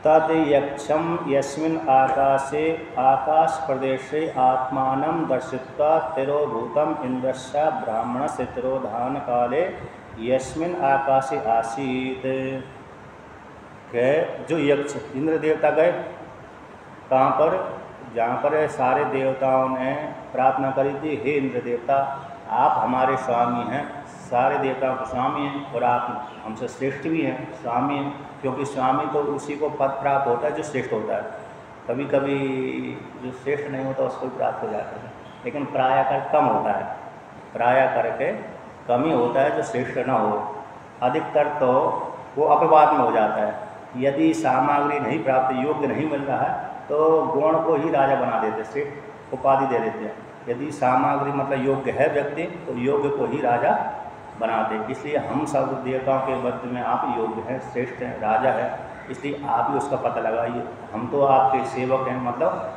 तद यक्षम यस्मिन् आकाशे आकाश प्रदेशे आत्मानं दर्शित्वा तिरोभूतम इंद्रस्य ब्राह्मणस्य तिरोधान काले यस्मिन् आकाशे आसीत। के जो यक्ष इंद्र देवता गए कहाँ पर, जहाँ पर सारे देवताओं ने प्रार्थना करी थी, हे इंद्र देवता आप हमारे स्वामी हैं, सारे देवताओं के स्वामी हैं और आप हमसे श्रेष्ठ भी हैं, स्वामी हैं, क्योंकि स्वामी तो उसी को पद प्राप्त होता है जो श्रेष्ठ होता है। कभी कभी जो श्रेष्ठ नहीं होता उसको प्राप्त हो जाता है, लेकिन प्रायः कर कम होता है, प्रायः करके कम ही होता है जो श्रेष्ठ न हो। अधिकतर तो वो अपवाद में हो जाता है। यदि सामग्री नहीं प्राप्त, योग्य नहीं मिल रहा है तो गुण को ही राजा बना देते, श्रेष्ठ उपाधि दे देते हैं। यदि सामग्री मतलब योग्य है व्यक्ति तो योग्य को ही राजा बनाते। इसलिए हम सब देवताओं के मध्य में आप योग्य हैं, श्रेष्ठ हैं, राजा है, इसलिए आप ही उसका पता लगाइए। हम तो आपके सेवक हैं, मतलब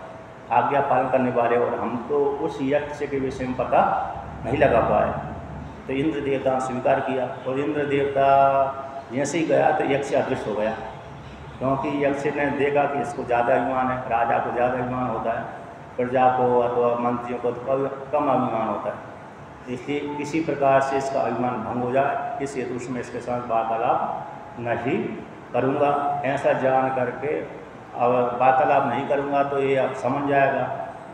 आज्ञा पालन करने वाले, और हम तो उस यक्ष के विषय में पता नहीं लगा पाए। तो इंद्र देवता स्वीकार किया और इंद्र देवता जैसे ही गया तो यक्ष अदृश्य हो गया, क्योंकि यक्ष ने देखा कि इसको ज़्यादा अभिमान है, राजा को ज़्यादा अभिमान होता है, प्रजा को अथवा मंत्रियों को तो कम अभिमान होता है। इसलिए किसी प्रकार से इसका अभिमान भंग हो जाए, इस हेतु से मैं इसके साथ वार्तालाप नहीं करूँगा। ऐसा जान करके अगर वार्तालाप नहीं करूँगा तो ये अब समझ जाएगा,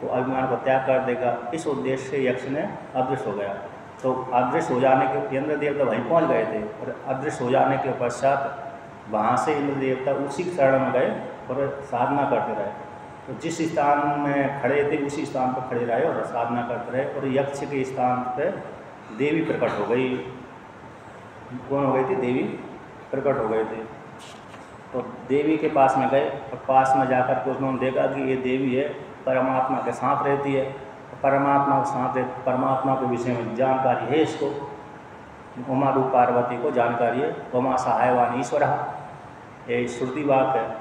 तो अभिमान को त्याग कर देगा। इस उद्देश्य से यक्ष ने अदृश्य हो गया। तो अदृश्य हो जाने के इंद्र देवता वहीं पहुँच गए थे, और अदृश्य हो जाने के पश्चात वहाँ से इंद्र देवता उसी शरण में गए और साधना करते रहे। तो जिस स्थान में खड़े थे उसी स्थान पर खड़े रहे और साधना करते रहे, और यक्ष के स्थान पर देवी प्रकट हो गई। कौन हो गई थी? देवी प्रकट हो गए थे। तो देवी के पास में गए और पास में जाकर के उन्होंने देखा कि ये देवी है, परमात्मा के साथ रहती है, परमात्मा के साथ परमात्मा के विषय में जानकारी है इसको। उमा रूप पार्वती को जानकारी है। उमा सहायवान ईश्वर, ये श्रुति वाक्य है,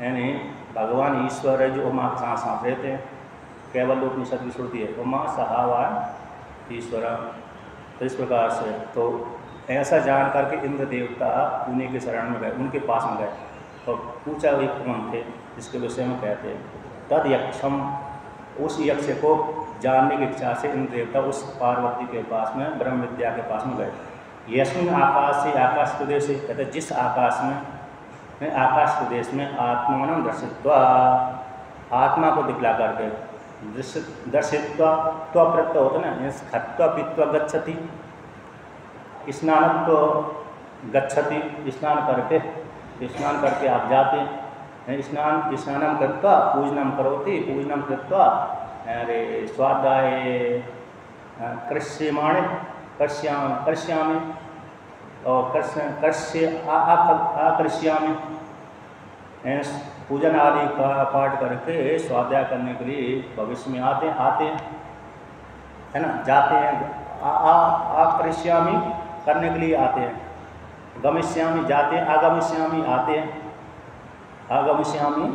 यानी भगवान ईश्वर है जो उमा के साथ साथ रहते हैं। केवल उपनिषद की श्रुति है, उमा सहायवान ईश्वर। तो इस प्रकार से तो ऐसा जान करके इंद्र देवता उन्हीं के शरण में गए, उनके पास में गए और पूछा। एक कौन थे जिसके विषय में कहते हैं तद यक्षम, उस यक्ष को जानने की इच्छा से इंद्र देवता उस पार्वती के पास में, ब्रह्म विद्या के पास में गए। यस्मिन् आकाश से, आकाश प्रदेश से कहते जिस आकाश में, आकाश प्रदेश में आत्मानं दर्शित्वा, आत्मा को दिखला करके, दर्शित्वा त्व प्रत्यय होता है ना, खत्वा पीत्वा गच्छति, स्नान तो गच्छति, स्नान करके आप जाते हैं। स्नानं कृत्वा पूजनं करोति, पूजनं कृत्वा अरे स्वाध्याय कृष्यमाणे कृष्यामि और आकृष्यामि, पूजन आदि का पाठ करके स्वाध्याय करने के लिए भविष्य में आते हैं, है ना, जाते हैं। आकृष्यामि करने के लिए आते हैं, गमिष्यामि जाते हैं, आगमिष्यामि आते हैं, आगमिष्यामि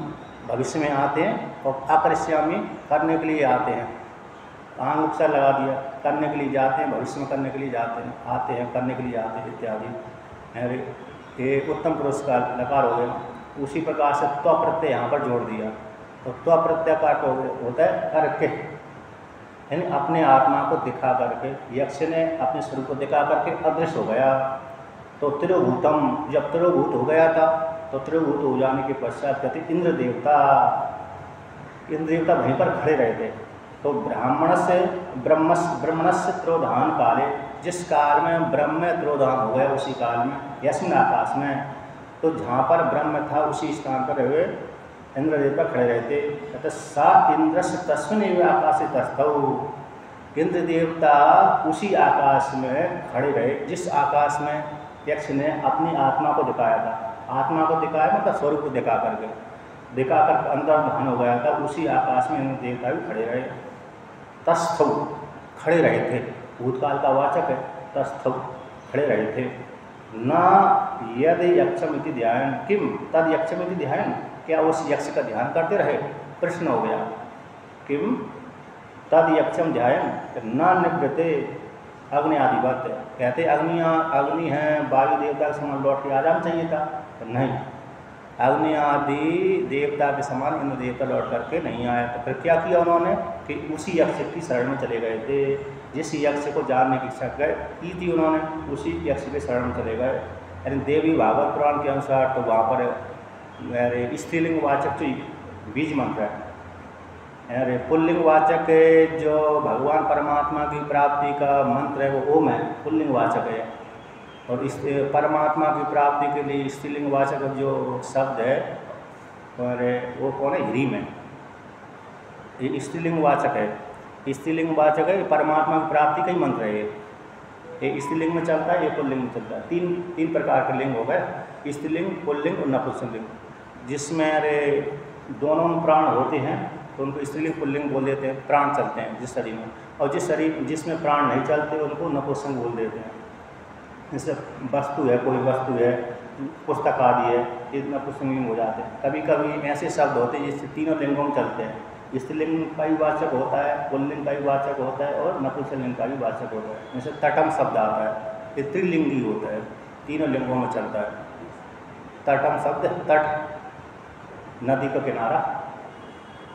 भविष्य में आते हैं, और आकृष्यामि करने के लिए आते हैं। आंग उपसर्ग लगा दिया, करने के लिए जाते हैं, भविष्य में करने के लिए जाते हैं, आते हैं, करने के लिए आते हैं इत्यादि। ये उत्तम पुरुष का लकार हो गया। उसी प्रकार से त्व प्रत्यय यहाँ पर जोड़ दिया। तो त्व प्रत्यय का होता है करके, यानी अपने आत्मा को दिखा करके। यक्ष ने अपने स्वरूप को दिखा करके अदृश्य हो गया। तो त्रिभूतम, जब त्रिभूत हो गया था तो त्रिभूत हो जाने के पश्चात कहते इंद्र देवता वहीं पर खड़े रहे थे। तो ब्रह्मणस्य त्रोधान काले, जिस काल में ब्रह्म में त्रोधान हो गया उसी काल में, यस्मिन् आकाश में, तो जहाँ पर ब्रह्म था उसी स्थान पर हुए इंद्र देवता खड़े रहते। कहते सा इंद्रस्य तस्मिन् आकाशे तस्थौ, इंद्र देवता उसी आकाश में खड़े रहे जिस आकाश में यक्ष ने अपनी आत्मा को दिखाया था। आत्मा को दिखाया मतलब स्वरूप को दिखाकर अंदर ध्यान हो गया था। उसी आकाश में इंद्र देवता भी खड़े रहे। तस्थौ खड़े रहे थे, भूतकाल का वाचक है। तस्थौ खड़े रहे थे। न यद यक्षम इति ध्यान किम तद यक्षम इति ध्यान, क्या उस यक्ष का ध्यान करते रहे? प्रश्न हो गया। किम तद यक्षम ध्यान न निवृत्ते अग्नि आदिवत, कहते अग्नि है, वायु देवता के समझ लौट के आ जाना चाहिए था, तो नहीं, अग्नि आदि देवता के समान इंद्र देवता लौट करके नहीं आए। तो फिर क्या किया उन्होंने कि उसी यक्ष की शरण में चले गए थे। जिस यक्ष को जानने की इच्छा की थी उन्होंने, उसी यक्ष के शरण में चले गए। यानी देवी भागवत पुराण के अनुसार तो वहाँ पर स्त्रीलिंग वाचक जो बीज मंत्र है, अरे पुल्लिंग वाचक जो भगवान परमात्मा की प्राप्ति का मंत्र है वो ओम है, पुल्लिंग वाचक है। और इस परमात्मा की प्राप्ति के लिए स्त्रीलिंग वाचक जो शब्द है और वो कौन है, ह्रीम है। ये स्त्रीलिंग वाचक है, स्त्रीलिंग वाचक है, परमात्मा की प्राप्ति का ही मंत्र है। ये स्त्रीलिंग में चलता है, ये पुल्लिंग में चलता है। तीन प्रकार के लिंग हो गए, स्त्रीलिंग, पुल्लिंग और नपुंसकलिंग। जिसमें अरे दोनों में प्राण होते हैं तो उनको स्त्रीलिंग पुल्लिंग बोल देते हैं, प्राण चलते हैं जिस शरीर में। और जिस शरीर जिसमें प्राण नहीं चलते उनको नपुंसक बोल देते हैं। जैसे वस्तु है, कोई वस्तु है, पुस्तक आदि है, ये नपुंसकलिंग हो जाते हैं। कभी कभी ऐसे शब्द होते हैं जिससे तीनों लिंगों में चलते हैं। स्त्रीलिंग का भी वाचक होता है, पुल्लिंग का भी वाचक होता है और नपुंसकलिंग का भी वाचक होता है। जैसे तटम शब्द आता है, ये त्रिलिंगी होता है, तीनों लिंगों में चलता है। तटम शब्द, तट नदी का किनारा,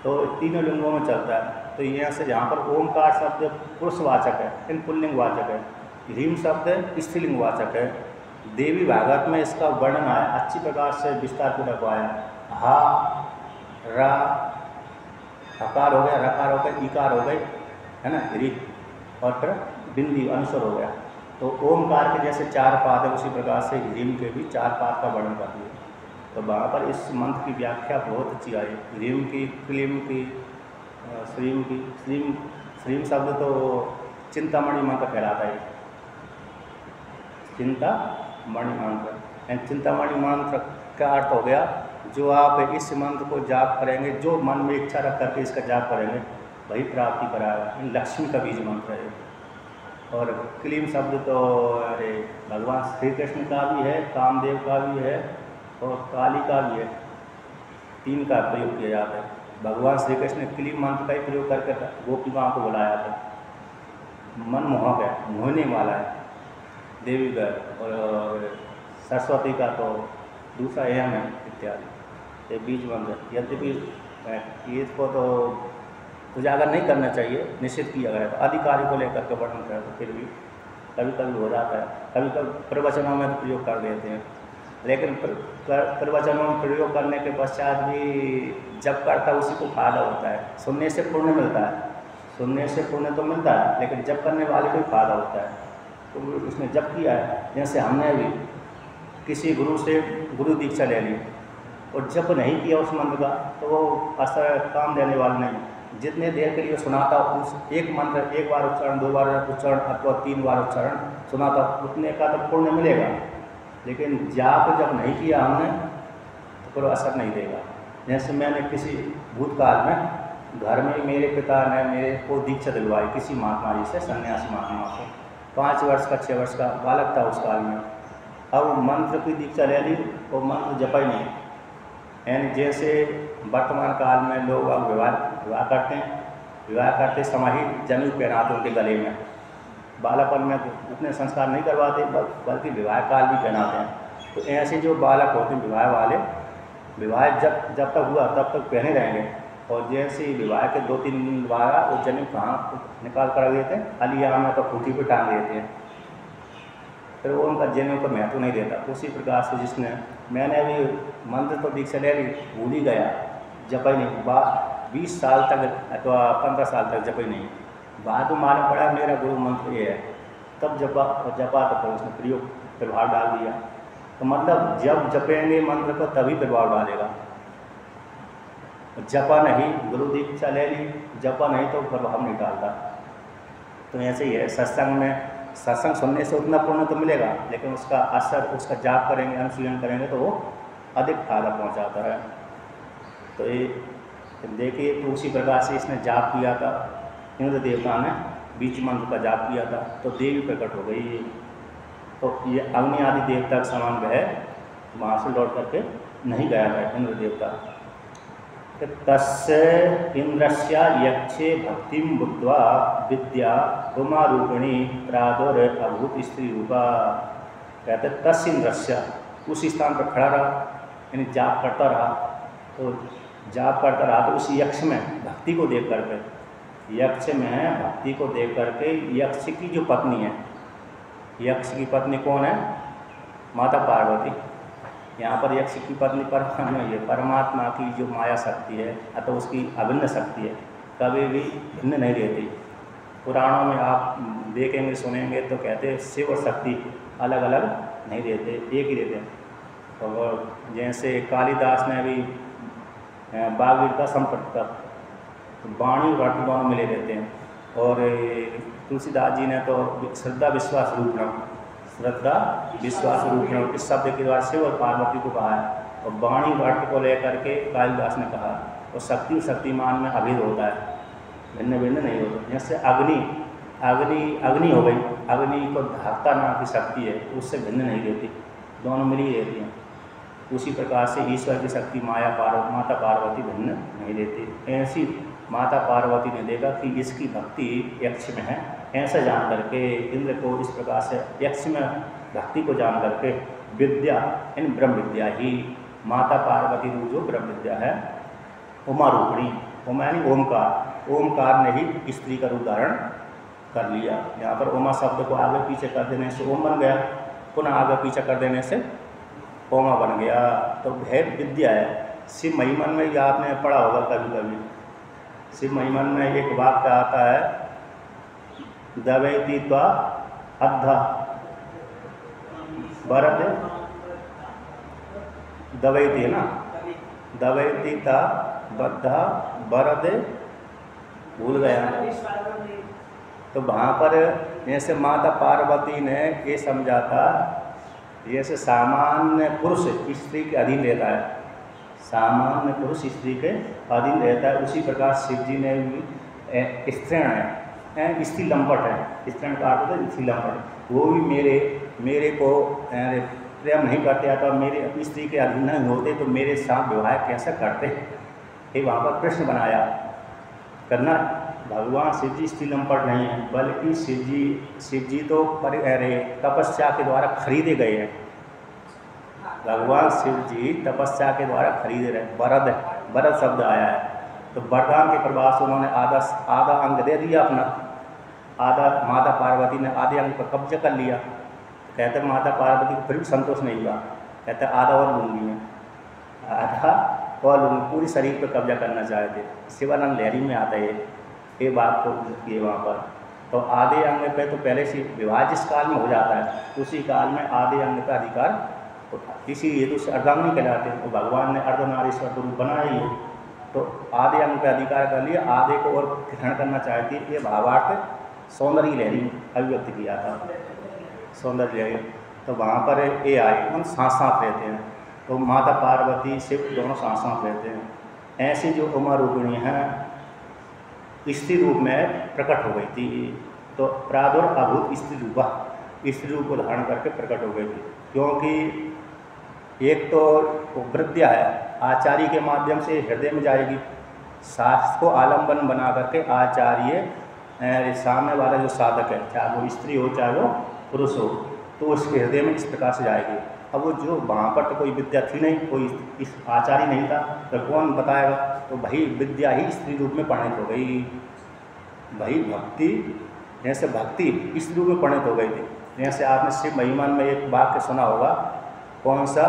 तो तीनों लिंगों में चलता है। तो यहाँ से जहाँ पर ओमकार शब्द पुरुषवाचक है, इन पुल्लिंग वाचक है। ह्रीम शब्द स्त्रीलिंग वाचक है। देवी भागवत में इसका वर्णन आया, अच्छी प्रकार से विस्तार पूर्वक आया। हा, रा, हकार हो गया, रकार हो गया, इकार हो गई, है ना, री, और फिर बिंदी अनुस्वर हो गया। तो ओमकार के जैसे 4 पाद है, उसी प्रकार से ह्रीम के भी 4 पाद का वर्णन कर दिया। तो वहाँ पर इस मंत्र की व्याख्या बहुत अच्छी आई, ह्रीम की, क्लीम की, श्रीम की। श्रीम शब्द तो चिंतामणि मंत्र कहलाता है। चिंतामणि मंत्र, चिंतामणि मंत्र का अर्थ हो गया जो आप इस मंत्र को जाप करेंगे, जो मन में इच्छा रख करके इसका जाप करेंगे वही प्राप्ति कराएगा। लक्ष्मी का बीज मंत्र है। और क्लीम शब्द तो अरे भगवान श्री कृष्ण का भी है, कामदेव का भी है और काली का भी है। 3 का प्रयोग किया जाता है। भगवान श्री कृष्ण ने क्लीम मंत्र का ही प्रयोग करके गोपिकाओं को बुलाया था। मनमोहक है, मोहने वाला है देवी का। और सरस्वती का तो दूसरा एम है इत्यादि, ये बीज मंत्र। यद्यपि इसको तो उजागर नहीं करना चाहिए, निषिद्ध किया गया है। तो अधिकारी को लेकर के वर्णन करें तो फिर भी कभी कभी हो जाता है, कभी कभी प्रवचनों में तो प्रयोग कर देते हैं। लेकिन प्रवचनों में प्रयोग करने के पश्चात भी जब करता उसी को फायदा होता है। सुनने से पुण्य मिलता है, सुनने से पुण्य तो मिलता है, लेकिन जब करने वाले को ही फायदा होता है। तो उसने जब किया है, जैसे हमने भी किसी गुरु से गुरु दीक्षा ले ली और जब नहीं किया उस मंत्र का तो वो असर काम देने वाला नहीं। जितने देर के लिए सुनाता उस एक मंत्र 1 बार उच्चारण, 2 बार उच्चारण अथवा 3 बार उच्चारण सुनाता, उतने का तो पुण्य मिलेगा। लेकिन जाप जब नहीं किया हमने तो फिर असर नहीं देगा। जैसे मैंने किसी भूतकाल में घर में मेरे पिता ने मेरे को दीक्षा दिलवाई किसी महात्मा जी से, सन्यासी महात्मा से। 5 वर्ष का 6 वर्ष का बालक था उस काल में। अब मंत्र की दीक्षा ले ली, वो मंत्र जपा ही नहीं। यानी जैसे वर्तमान काल में लोग विवाह करते हैं, विवाह करते समय ही जनेऊ पहनाते उनके गले में। बालपन में उतने संस्कार नहीं करवाते, बल्कि विवाह काल भी पहनाते हैं। तो ऐसे जो बालक होते हैं विवाह वाले, विवाह जब तक हुआ तब तक पहने रहेंगे। और जैसे ही विवाह के 2-3 दिन बाद वो जनेऊ कहाँ निकाल कर देते हैं, अलिया में तो खूंटी पर टांग देते हैं। फिर वो उनका जनेऊ का महत्व नहीं देता। उसी प्रकार से जिसने, मैंने अभी मंत्र तो दीक्षा ले ली, भूल ही गया, जपा ही नहीं। 20 साल तक अथवा 15 साल तक जपा ही नहीं। बाद में मालूम पड़ा मेरा गुरु मंत्र ये है, तब जपा तो फिर उसने प्रभाव डाल दिया। तो मतलब जब जपेंगे मंत्र को तभी प्रभाव डालेगा। जपा नहीं, गुरु दीक्षा ले ली, जपा नहीं तो प्रभाव नहीं डालता। तो ऐसे ही है सत्संग में, सत्संग सुनने से उतना पुण्य तो मिलेगा, लेकिन उसका असर, उसका जाप करेंगे, अनुशीलन करेंगे तो वो अधिक फायदा पहुंचाता है। तो ये देखिए, तो उसी प्रकार से इसने जाप किया था, इंद्र देवता ने बीज मंत्र का जाप किया था, तो देवी प्रकट हो गई। तो ये अग्नि आदि देवता के समान वह वहाँ से लौट करके नहीं गया था इंद्र देवता। तस्य इंद्रस्य यक्षे भक्तिम बुद्ध्वा विद्या उमारूपिणी प्रादुर्भूत स्त्री रूपा। कहते तस्य इंद्रस्य, उस स्थान पर खड़ा रहा यानी जाप करता रहा, तो जाप करता रहा तो उस यक्ष में भक्ति को देख करके, यक्ष में भक्ति को देख करके यक्ष की जो पत्नी है, यक्ष की पत्नी कौन है? माता पार्वती। यहाँ पर यक्ष की पत्नी परमात्मा की जो माया शक्ति है अथवा उसकी अभिन्न शक्ति है, कभी भी भिन्न नहीं रहती। पुराणों में आप देखेंगे सुनेंगे तो कहते हैं शिव और शक्ति अलग अलग नहीं रहते, एक ही रहते हैं। और जैसे कालिदास ने भी बागवीर का संपर्क कर, तो वाणी और अर्थ दोनों मिले रहते हैं। और तुलसीदास जी ने तो श्रद्धा विश्वास रूपणम, श्रद्धा विश्वास रूपणम इस शब्द के द्वारा शिव और पार्वती को कहा है। और वाणी और अर्थ को लेकर के कालिदास ने कहा, और शक्ति और शक्तिमान में अभेद होता है, भिन्न भिन्न नहीं होता। जैसे अग्नि हो गई, अग्नि को धारता नाम की शक्ति है, उससे भिन्न नहीं रहती, दोनों मिली रहती हैं। उसी प्रकार से ईश्वर की शक्ति माता पार्वती भिन्न नहीं रहती। ऐसी माता पार्वती ने देखा कि इसकी भक्ति यक्ष में है, ऐसा जान करके इंद्र को इस प्रकार से यक्ष में भक्ति को जान करके विद्या यानी ब्रह्म विद्या ही, माता पार्वती रूप जो ब्रह्म विद्या है, उमा रूपिणी, उमा यानी ओमकार, ओमकार ने ही स्त्री का रूप धारण कर लिया। यहाँ पर उमा शब्द को आगे पीछे कर देने से ओम बन गया, पुनः आगे पीछे कर देने से ओमा बन गया। तो भेद विद्या है। शिव महिमन में यह आपने पढ़ा होगा कभी कभी, शिव महिमन में एक वाक्य आता है, दवैती त्वा अद्धा भरत, दवैती है ना, दवैती ता बद्धा भरत, भूल गया। तो वहाँ पर जैसे माता पार्वती ने ये समझा था, जैसे सामान्य पुरुष स्त्री के अधीन रहता है, सामान्य पुरुष स्त्री के अधीन रहता है, उसी प्रकार शिव जी ने भी स्त्रीण है, स्त्री लंपट है, स्त्रीण का अर्थ है स्त्री लंपट, वो भी मेरे को प्रेम नहीं करते अथवा मेरे अपनी स्त्री के अधीन नहीं होते तो मेरे साथ विवाह कैसे करते, ये वहाँ पर प्रश्न बनाया करना। भगवान शिव जी स्त्री लंपट नहीं है, बल्कि शिव जी तो तपस्या के द्वारा खरीदे गए हैं। भगवान शिव जी तपस्या के द्वारा खरीदे रहे, बरद शब्द आया है। तो वरदान के प्रभाव से उन्होंने आधा अंग दे दिया अपना, आधा माता पार्वती ने आधे अंग पर कब्जा कर लिया। तो कहते माता पार्वती को फिर भी संतोष नहीं हुआ, कहते आधा और लूँगी मैं, आधा और लूँगी, पूरी शरीर पर कब्जा करना चाहते। शिवानंद लहरी में आता है ये बात को किए वहाँ पर। तो आधे अंग पे तो पहले से विवाह जिस काल में हो जाता है, उसी काल में आधे अंग का अधिकार होता है, इसीलिए तो उसे अर्धांगिनी कहलाते हैं। तो भगवान ने अर्धनारीश्वर को रूप बनाया ही, तो आधे अंग का अधिकार कर लिया, आधे को और ग्रहण करना चाहती है। ये भावार्थ सौंदर्य लहरी अभिव्यक्त किया था, सौंदर्य लहरी। तो वहाँ पर ये आए, हम साथ साथ रहते हैं, तो माता पार्वती शिव दोनों साथ साथ रहते हैं। ऐसी जो उमा रूपिणी हैं स्त्री रूप में प्रकट हो गई थी, तो प्रादुर्भूत स्त्री रूपा, स्त्री रूप को धारण करके प्रकट हो गई थी। क्योंकि एक तो वृद्धा है, आचार्य के माध्यम से हृदय में जाएगी, शास्त्र को आलम्बन बना करके आचार्य सामने वाला जो साधक है, चाहे वो स्त्री हो चाहे वो पुरुष हो, तो उसके हृदय में इस प्रकार से जाएगी। अब वो जो वहाँ पर तो कोई विद्या थी नहीं, कोई इस आचार्य नहीं था, तो कौन बताएगा? तो भाई विद्या ही स्त्री रूप में परिणत हो गई। भाई भक्ति, जैसे भक्ति स्त्री रूप में परिणत हो गई थी। जैसे आपने शिव महिमान में एक वाक्य सुना होगा, कौन सा,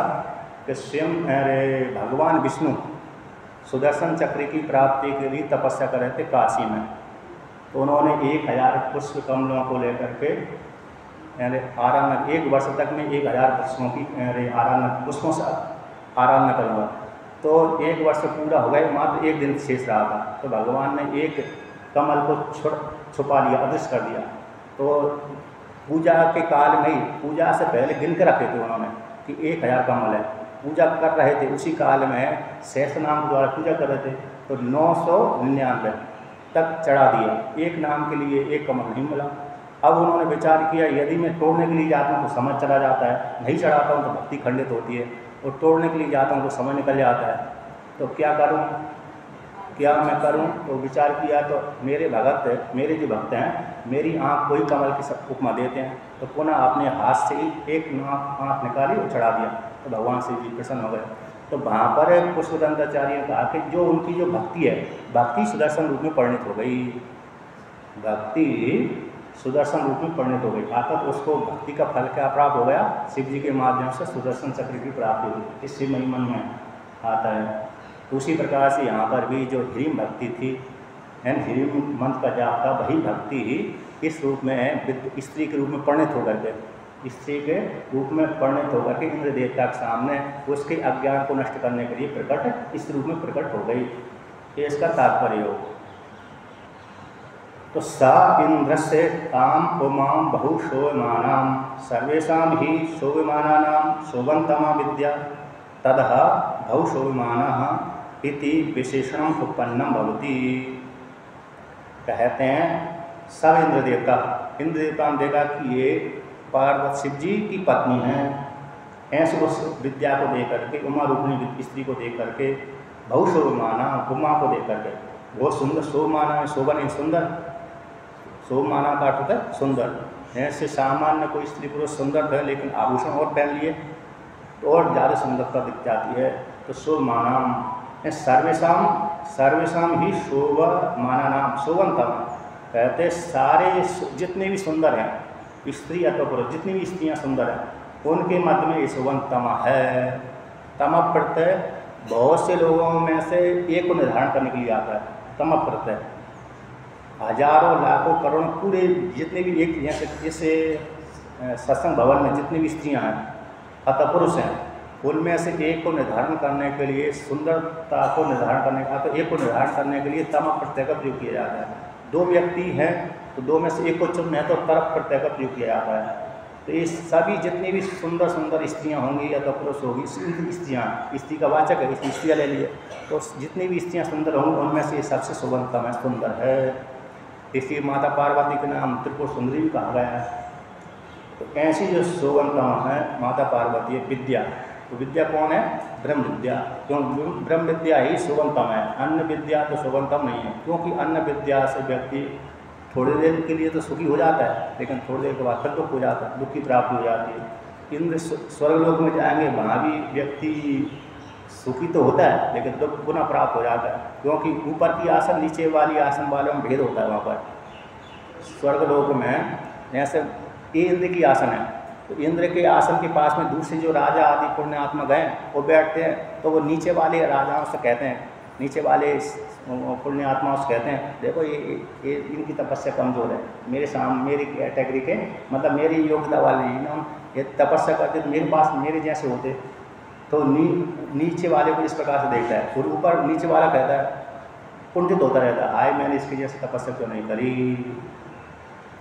कि स्वयं भगवान विष्णु सुदर्शन चक्र की प्राप्ति के लिए तपस्या कर रहे थे काशी में। तो उन्होंने 1000 पुष्प कमलों को लेकर के आराधना, 1 वर्ष तक में 1000 पुष्पों की आराधना, पुष्पों से आराधना करूँगा। तो 1 वर्ष पूरा हो गया, मात्र 1 दिन शेष रहा था। तो भगवान ने एक कमल को छुपा लिया, अदृश्य कर दिया। तो पूजा के काल में ही, पूजा से पहले गिन के रखे थे उन्होंने कि 1000 कमल है, पूजा कर रहे थे, उसी काल में शेष नाम द्वारा पूजा कर रहे थे। तो 999 तक चढ़ा दिया, एक नाम के लिए 1 कमल नहीं मिला। अब उन्होंने विचार किया, यदि मैं तोड़ने के लिए जाता हूँ तो समय चला जाता है, नहीं चढ़ाता हूँ तो भक्ति खंडित होती है, और तोड़ने के लिए जाता हूँ तो समय निकल जाता है, तो क्या करूँ, क्या मैं करूँ? तो विचार किया, तो मेरे जो भक्त हैं, मेरी आँख कोई कमल की सब उपमा देते हैं। तो पुनः अपने हाथ से ही एक आँख निकाली और चढ़ा दिया। तो भगवान शिव जी प्रसन्न हो गए। तो वहाँ पर पुष्पदंताचार्य ने कहा कि जो उनकी जो भक्ति है, भक्ति सुदर्शन रूप में परिणत हो गई, भक्ति सुदर्शन रूप में परिणत हो गई। आकर उसको भक्ति का फल क्या प्राप्त हो गया? शिव जी के माध्यम से सुदर्शन चक्र की प्राप्ति हुई। इससे महिमन में आता है। उसी प्रकार से यहाँ पर भी जो ह्रीम भक्ति थी, ह्रीम मंत्र का जाप था, वही भक्ति ही इस रूप में स्त्री के रूप में परिणत होकर के, स्त्री के रूप में परिणत होकर के इंद्र देवता के सामने उसके अज्ञान को नष्ट करने के लिए प्रकट, इस रूप में प्रकट हो गई। ये इसका तात्पर्य हो। तो सा इंद्रस्य ताम उमाम बहु शोभमानाम सर्वेषां ही शोभमानानां शोभन्तमा विद्या तदह बहु शोभमानः इति विशेषणम उत्पन्नम भवति। कहते हैं सब इंद्र देवता ने देखा कि ये पार्वती शिव जी की पत्नी है, ऐसे उस विद्या को देख करके, उमा रूपिणी स्त्री को देख करके, बहु शोभमाना, उमा को देख करके बहुत सुंदर, शोभमाना शोभा नहीं सुंदर, शोभमाना का अर्थ है सुंदर। ऐसे सामान्य कोई स्त्री पुरुष सुंदर है लेकिन आभूषण और पहन लिए तो और ज़्यादा सुंदरता दिख जाती है। तो शोभमानाम सर्वेशा ही शोभमानानाम शोभनतम, कहते सारे जितने भी सुंदर हैं स्त्री अथवा पुरुष, जितनी भी स्त्रियाँ सुंदर हैं उनके मध्य में ये शोभनतमा है। तमा प्रत्यय बहुत से लोगों में से एक को निर्धारण करने के लिए आता है। तमा प्रत्यय हजारों लाखों करोड़ पूरे जितने भी एक जैसे सत्संग भवन में जितनी भी स्त्रियाँ हैं अथवा पुरुष हैं, उनमें से एक को निर्धारण करने के लिए, सुंदरता को निर्धारण करने का, तो एक को निर्धारण करने के लिए तमा प्रत्यय का प्रयोग किया जाता है। दो व्यक्ति हैं तो दो में से एक को चुनना है तो तरफ प्रत्यय का प्रयोग किया जाता है। तो ये सभी जितनी भी सुंदर सुंदर स्त्रियाँ होंगी या तो पुरुष होगी, स्त्रियाँ, स्त्री का वाचक है इसलिए स्त्रियाँ ले लिए, तो जितनी भी स्त्रियाँ सुंदर होंगी उनमें से ये सबसे शोभनतम है, सुंदर है। इसलिए माता पार्वती के नाम त्रिपुर सुंदरी भी कहा गया है। तो ऐसी जो शोभनतम है माता पार्वती है विद्या, तो विद्या कौन है? ब्रह्म विद्या। क्यों? ब्रह्म विद्या ही शोभनतम है, अन्य विद्या तो शोभनतम नहीं है। क्योंकि अन्य विद्या से व्यक्ति थोड़ी देर के लिए तो सुखी हो जाता है लेकिन थोड़ी देर के बाद फिर दुख हो जाता है, दुख की प्राप्ति हो जाती है। इंद्र स्वर्गलोक में जाएंगे, वहाँ भी व्यक्ति सुखी तो होता है लेकिन दुख पुनः प्राप्त हो जाता है। क्योंकि ऊपर की आसन नीचे वाली आसन वालों में भेद होता है। वहाँ पर स्वर्गलोक में जैसे ये इंद्र की आसन है, तो इंद्र के आसन के पास में दूसरे जो राजा आदि पुण्यात्मा गए वो बैठते हैं, तो वो नीचे वाले राजाओं से कहते हैं, नीचे वाले पुण्यात्माओं से कहते हैं देखो ये इनकी तपस्या कमज़ोर है, मेरे सामने मेरी कैटेगरी के मतलब मेरी योग्यता वाले ये तपस्या करते तो मेरे पास मेरे जैसे होते। तो नीचे वाले को इस प्रकार से देखता है और ऊपर नीचे वाला कहता है, कुंठित होता रहता है, आए मैंने इसकी जैसी तपस्या क्यों नहीं करी,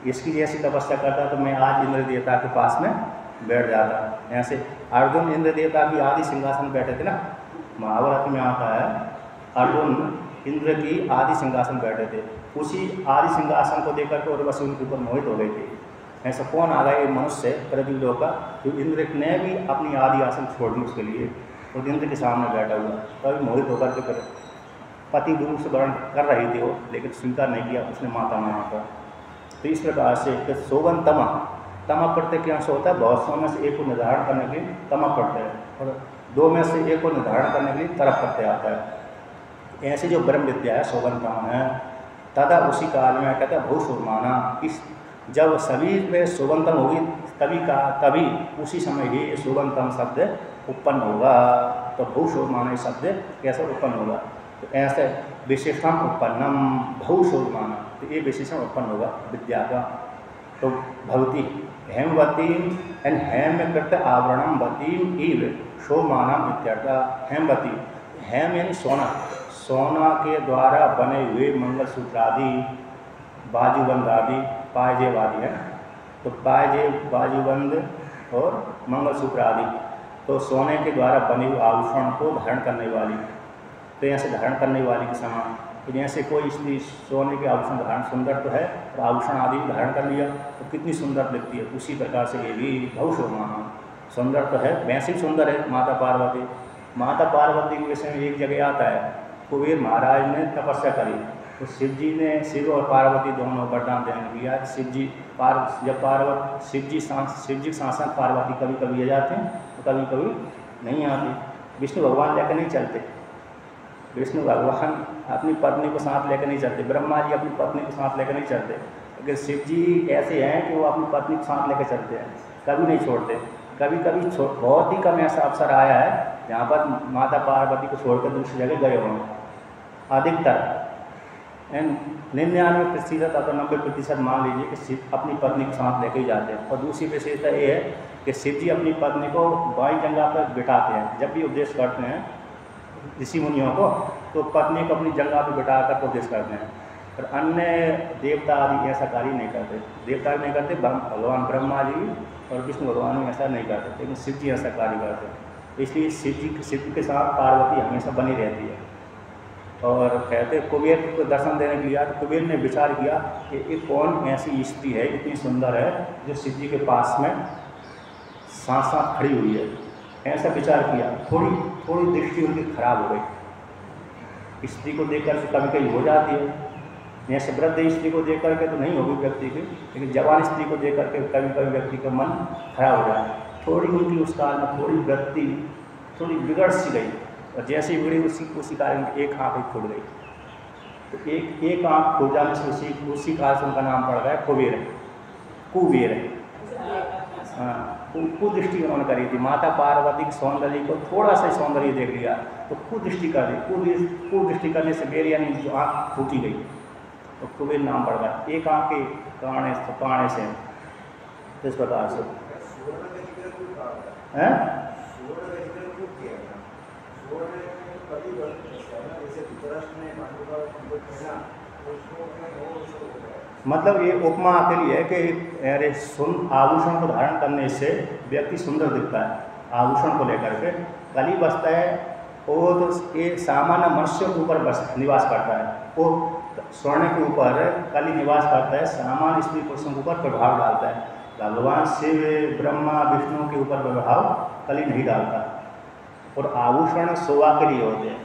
इसकी जैसी तपस्या करता तो मैं आज इंद्र देवता के पास में बैठ जाता। ऐसे अर्जुन इंद्र देवता भी आदि सिंहासन बैठे थे ना, महाभारत में आता है अर्जुन इंद्र की आदि सिंहासन बैठे थे, उसी आदि सिंहासन को देखकर के उर्वशी उनके ऊपर मोहित हो गई थी। ऐसा कौन आ गया मनुष्य पृथ्वी लोक का, जो इंद्र ने भी अपनी आदि आसन छोड़ दी उसके लिए, और इंद्र के सामने बैठा हुआ, तभी मोहित होकर के फिर पति रूप से वर्ण कर रही थी वो, लेकिन स्वीकार नहीं किया उसने माता माना था। तो इस प्रकार से शोभन तमा प्रत्यय क्या से होता है? बहुत सौ में से एक को निर्धारण करने के लिए तमा प्रत्यय, और दो में से एक को निर्धारण करने के लिए तरफ प्रत्यय आता है। ऐसे जो ब्रह्म विद्या है शोभनतम है, तथा उसी काल में कहते हैं भू शोभमाना, इस जब सभी में शोभनतम होगी तभी उसी समय ही शोभनतम शब्द उत्पन्न होगा। तो भू शोभमाना शब्द कैसे उत्पन्न होगा? तो ऐसे विशेषण उत्पन्नम भू शोभमाना, तो ये विशेषण उत्पन्न होगा विद्या का। तो भवती हेमवती एंड हेम में करते आवरणम वतीम इव शोभमानम इत्यर्थ। हेमवती, हेम यानी सोना, सोना के द्वारा बने हुए मंगलसूत्र आदि, बाजूबंद आदि, पायजेब आदि है, तो पायजेब, बाजूबंद और मंगलसूत्र आदि, तो सोने के द्वारा बने हुए आभूषण को धारण करने वाली, तो ऐसे धारण करने वाली के समान। तो जैसे कोई स्त्री सोने के आभूषण धारण सुंदर तो है और आभूषण आदि भी धारण कर लिया तो कितनी सुंदर दिखती है, उसी प्रकार से ये भी बहु शोभमाना, सुंदर तो है, वैसे ही सुंदर है माता पार्वती। माता पार्वती के विषय में एक जगह आता है, कुबेर महाराज ने तपस्या करी तो शिव और पार्वती दोनों वरदान देने दिया। शिव जी के शासन पार्वती कभी कभी आ जाते हैं तो कभी कभी नहीं आती। विष्णु भगवान लेकर नहीं चलते। विष्णु भगवान अपनी पत्नी को साथ लेकर नहीं चलते, ब्रह्मा जी अपनी पत्नी को साथ लेकर नहीं चलते, लेकिन शिव जी ऐसे हैं कि वो अपनी पत्नी को साथ लेकर चलते हैं, कभी नहीं छोड़ते। कभी कभी बहुत ही कम ऐसा अवसर आया है जहाँ पर माता पार्वती को छोड़कर दूसरी जगह गए होंगे। अधिकतर 99% अगर 90% मान लीजिए कि शिव अपनी पत्नी को साथ लेके ही जाते हैं। और दूसरी विशेषता ये है कि शिव जी अपनी पत्नी को बाई जंघा पर बिठाते हैं। जब भी उपदेश करते हैं ऋषि मुनियों को तो पत्नी को अपनी जंघा पर बिठा कर उपदेश करते हैं। और अन्य देवता आदि ऐसा कार्य नहीं करते, देवता नहीं करते, भगवान ब्रह्मा जी और विष्णु भगवान ऐसा नहीं करते, लेकिन शिव जी ऐसा कार्य करते हैं। इसलिए शिव के साथ पार्वती हमेशा बनी रहती है। और कहते कुबेर को दर्शन देने के लिए तो कुबेर ने विचार किया कि एक कौन ऐसी स्त्री है इतनी सुंदर है जो शिव जी के पास में साथ साथ खड़ी हुई है। ऐसा विचार किया, थोड़ी दृष्टि उनकी खराब हो गई। स्त्री को देख कर कभी कभी हो जाती है, जैसे वृद्ध स्त्री को देख करके तो नहीं होगी व्यक्ति की, लेकिन जवान स्त्री को देख करके कभी कभी व्यक्ति का मन खराब हो जाता है। थोड़ी उनकी उस काल में थोड़ी वृत्ति थोड़ी बिगड़ सी गई, और जैसे ही बिगड़ी उसी कारण एक आँख ही खुल गई। तो एक आँख खुल जाने से उसी काल से उनका नाम पड़ गया कुबेर। हाँ, कुदृष्टि उन्होंने करी थी। माता पार्वती के सौंदर्य को थोड़ा सा सौंदर्य देख लिया तो कुदृष्टि कर दी। कुदृष्टि करने से मेरी यानी जो आँख फूटी गई तो कुबेर नाम पड़ गया, एक आँख के काने से। इस प्रकार से हैं मतलब ये उपमा के लिए है कि अरे आभूषण को धारण करने से व्यक्ति सुंदर दिखता है। आभूषण को लेकर के कली बसता है वो तो ये सामान्य मनुष्य के ऊपर निवास करता है, वो स्वर्ण के ऊपर कली निवास करता है, सामान्य स्त्री पुरुषों के ऊपर प्रभाव डालता है। भगवान शिव ब्रह्मा विष्णु के ऊपर प्रभाव कली नहीं डालता। और आभूषण शोभा के लिए होते हैं।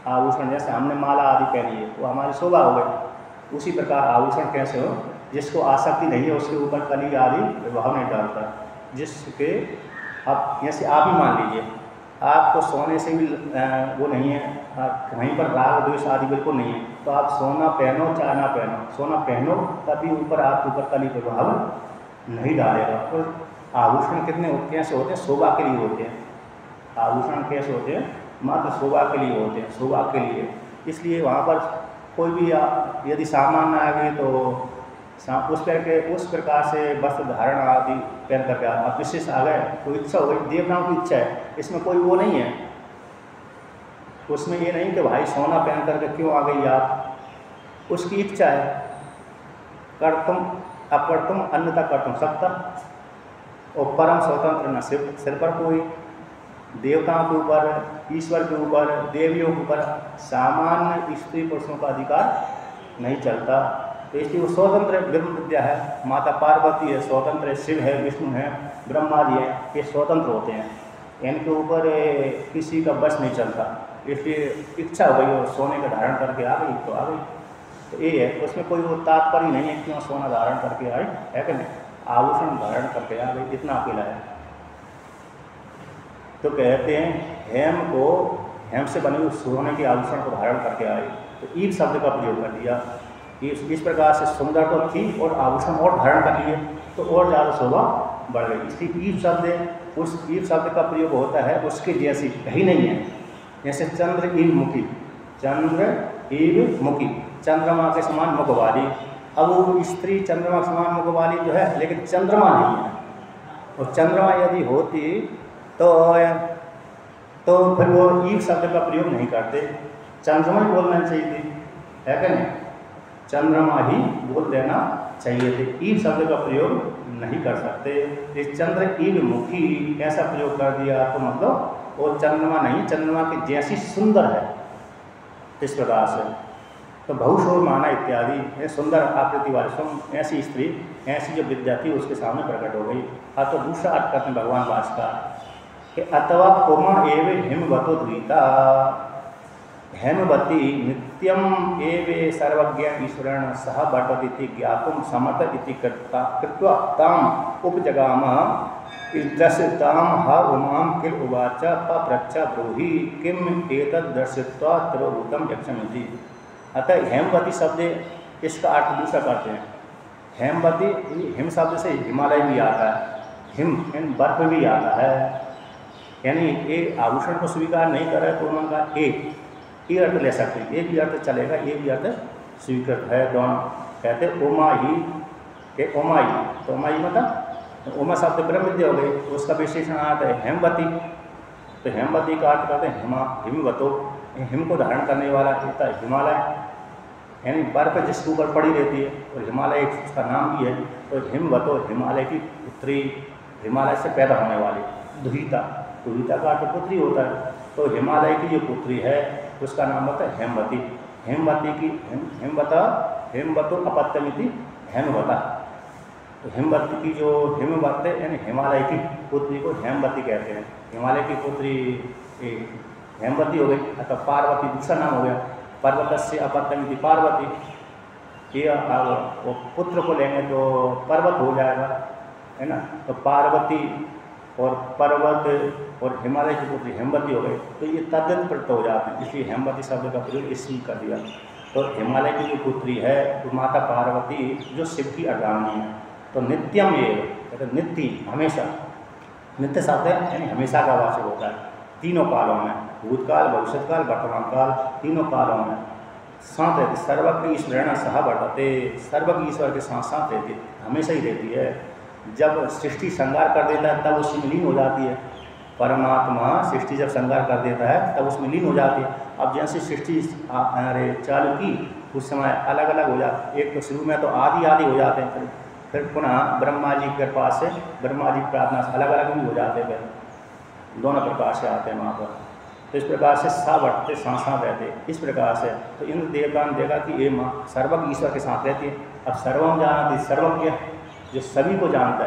आभूषण जैसे हमने माला आदि पहनी है वो हमारी शोभा हो गई, उसी प्रकार आभूषण कैसे हो जिसको आसक्ति नहीं है उसके ऊपर कली आदि प्रभाव नहीं डालता। जिसके आप जैसे आप ही मान लीजिए आपको सोने से भी वो नहीं है, कहीं पर राग द्वेष आदि बिल्कुल नहीं है, तो आप सोना पहनो चाहे ना पहनो, सोना पहनो तभी ऊपर आपके ऊपर कली प्रभाव नहीं डालेगा। तो आभूषण कितने कैसे होते हैं? शोभा के लिए होते हैं। आभूषण कैसे होते हैं? मात्र शोभा के लिए होते हैं, शोभा के लिए। इसलिए वहाँ पर कोई भी यदि सामान आ गए तो उस प्रकार से वस्त्र धारण आदि पहन करके आप विशेष आ गए तो इच्छा हो गई, देवताओं की इच्छा है, इसमें कोई वो नहीं है। उसमें ये नहीं कि भाई सोना पहन करके क्यों आ गई आप, उसकी इच्छा है। कर्तुम अकर्तुम अन्यथा कर्तुम सकता और परम स्वतंत्र न सिर पर कोई। देवताओं के ऊपर, ईश्वर के ऊपर, देवियों के ऊपर सामान्य स्त्री पुरुषों का अधिकार नहीं चलता। तो इसलिए वो स्वतंत्र ब्रह्म विद्या है। माता पार्वती है स्वतंत्र, शिव है, विष्णु है, ब्रह्मा जी है, ये स्वतंत्र होते हैं, इनके ऊपर किसी का बस नहीं चलता। इसलिए इच्छा हो गई और सोने का धारण करके आ गई तो आ गई, तो ये है। उसमें कोई वो तात्पर्य नहीं है क्यों सोना धारण करके आई है कि नहीं, आभूषण धारण करके आ गई, इतना अकेला है। तो कहते हैं हेम से बने हुए सोने के आभूषण को धारण करके आए, तो ईव शब्द का प्रयोग कर दिया। इस प्रकार से सुंदर तो थी और आभूषण और धारण कर लिए तो और ज़्यादा शोभा बढ़ गई। इसलिए ईव शब्द, उस ईव शब्द का प्रयोग होता है उसके जैसी कहीं नहीं है। जैसे चंद्र ईव मुखी, चंद्र ईव मुखी, चंद्रमा के समान मुख वाली। अब वो स्त्री चंद्रमा के समान मुख वाली जो है, लेकिन चंद्रमा नहीं है। और चंद्रमा यदि होती तो फिर वो ईव शब्द का प्रयोग नहीं करते, चंद्रमा ही बोलना चाहिए थी, है क्या नहीं, चंद्रमा ही बोल देना चाहिए थे। ईव शब्द का प्रयोग नहीं कर सकते। इस चंद्र ईव मुखी ऐसा प्रयोग कर दिया तो मतलब वो चंद्रमा नहीं, चंद्रमा की जैसी सुंदर है, इस प्रकार से। तो बहुशोर माना इत्यादि सुंदर आकृति वाली ऐसी स्त्री, ऐसी जो विद्या थी उसके सामने प्रकट हो गई। तो दूसरा अर्थ करते हैं भगवान वास का कि अथवा उमा एव हिमवतो द्वीता, हेमवती नित्यम एवे सर्वज्ञ ईश्वरेण सह वर्तते ज्ञातुम समर्थ इति कृत्वा ताम उपजगाम दर्शितां ह उमां किल उवाच पप्रच्छ ब्रूहि किम एतद् दर्शित्वा तिरोभूतं यक्षमिति। अतः हेमवती शब्द इसका अर्थ दूसरा करते हैं। हेमवती, हिम शब्द से हिमालय भी आता है, हिम यानी बर्फ भी आता है, यानी एक आभूषण को स्वीकार नहीं कर रहे तो उनका एक ये अर्थ ले सकते हैं, एक भी अर्थ चलेगा, एक भी अर्थ स्वीकृत है दोनों। कहते उमा ही के उमा ही, तो उमा ही मतलब उमा शब्द ब्रह्म विद्या हो गई, तो उसका विशेषण आता है हेमवती। तो हेमवती का अर्थ करते हैं हिमा, हिमवतो, हिम को धारण करने वाला होता है हिमालय, यानी बर्फ जिसके ऊपर पड़ी रहती है, और हिमालय उसका नाम भी है। तो हिमवतो हिमालय की पुत्री, हिमालय से पैदा होने वाली दुहिता, दुहिता का अर्थ पुत्री होता है। तो हिमालय की जो पुत्री है उसका नाम होता है हेमवती। हेमवती की हिमवता, हिमवतो अपत्यमिति हेमवता। तो हेमवती की जो हिमवत यानी हिमालय की पुत्री को हेमवती कहते हैं। हिमालय की पुत्री हेमवती हो गई। अतः पार्वती दूसरा नाम हो गया, पर्वतस्य अपत्यमिति पार्वती। ये वो पुत्र को लेंगे तो पर्वत हो जाएगा, है ना। तो पार्वती और पर्वत और हिमालय की पुत्री हेमवती हो गई, तो ये तद्दत प्रयुक्त हो जाते हैं, इसलिए हेमवती शब्द का प्रयोग इसलिए कर दिया। तो हिमालय की जो पुत्री है तो माता पार्वती जो शिव की अर्धांगिनी है। तो नित्यम ये कहते नित्य, हमेशा, नित्य शब्द यानी हमेशा का वाचक होता है। तीनों कालों में, भूतकाल, भविष्यकाल, वर्तमान काल, तीनों कालों में साथ रहती, सर्वज्ञ ईश्वरेण सह वर्तते, सर्वज्ञ ईश्वर के साथ साथ रहती, हमेशा ही रहती है। जब सृष्टि संहार कर देता है तब उसमें लीन हो जाती है। परमात्मा सृष्टि जब संहार कर देता है तब उसमें लीन हो जाती है। अब जैसे सृष्टि चालू की उस समय अलग अलग हो जाते, एक तो शुरू में तो आदि हो जाते हैं, फिर पुनः ब्रह्मा जी के पास से, ब्रह्मा जी की प्रार्थना से अलग अलग भी हो जाते हैं, दोनों प्रकार से आते हैं वहाँ पर। तो इस प्रकार से सा बढ़ते साथ रहते इस प्रकार से। तो इंद्र देवता ने देखा कि ये माँ सर्वज्ञ ईश्वर के साथ रहती है। अब सर्वम जानती, सर्वज्ञ जो सभी को जानता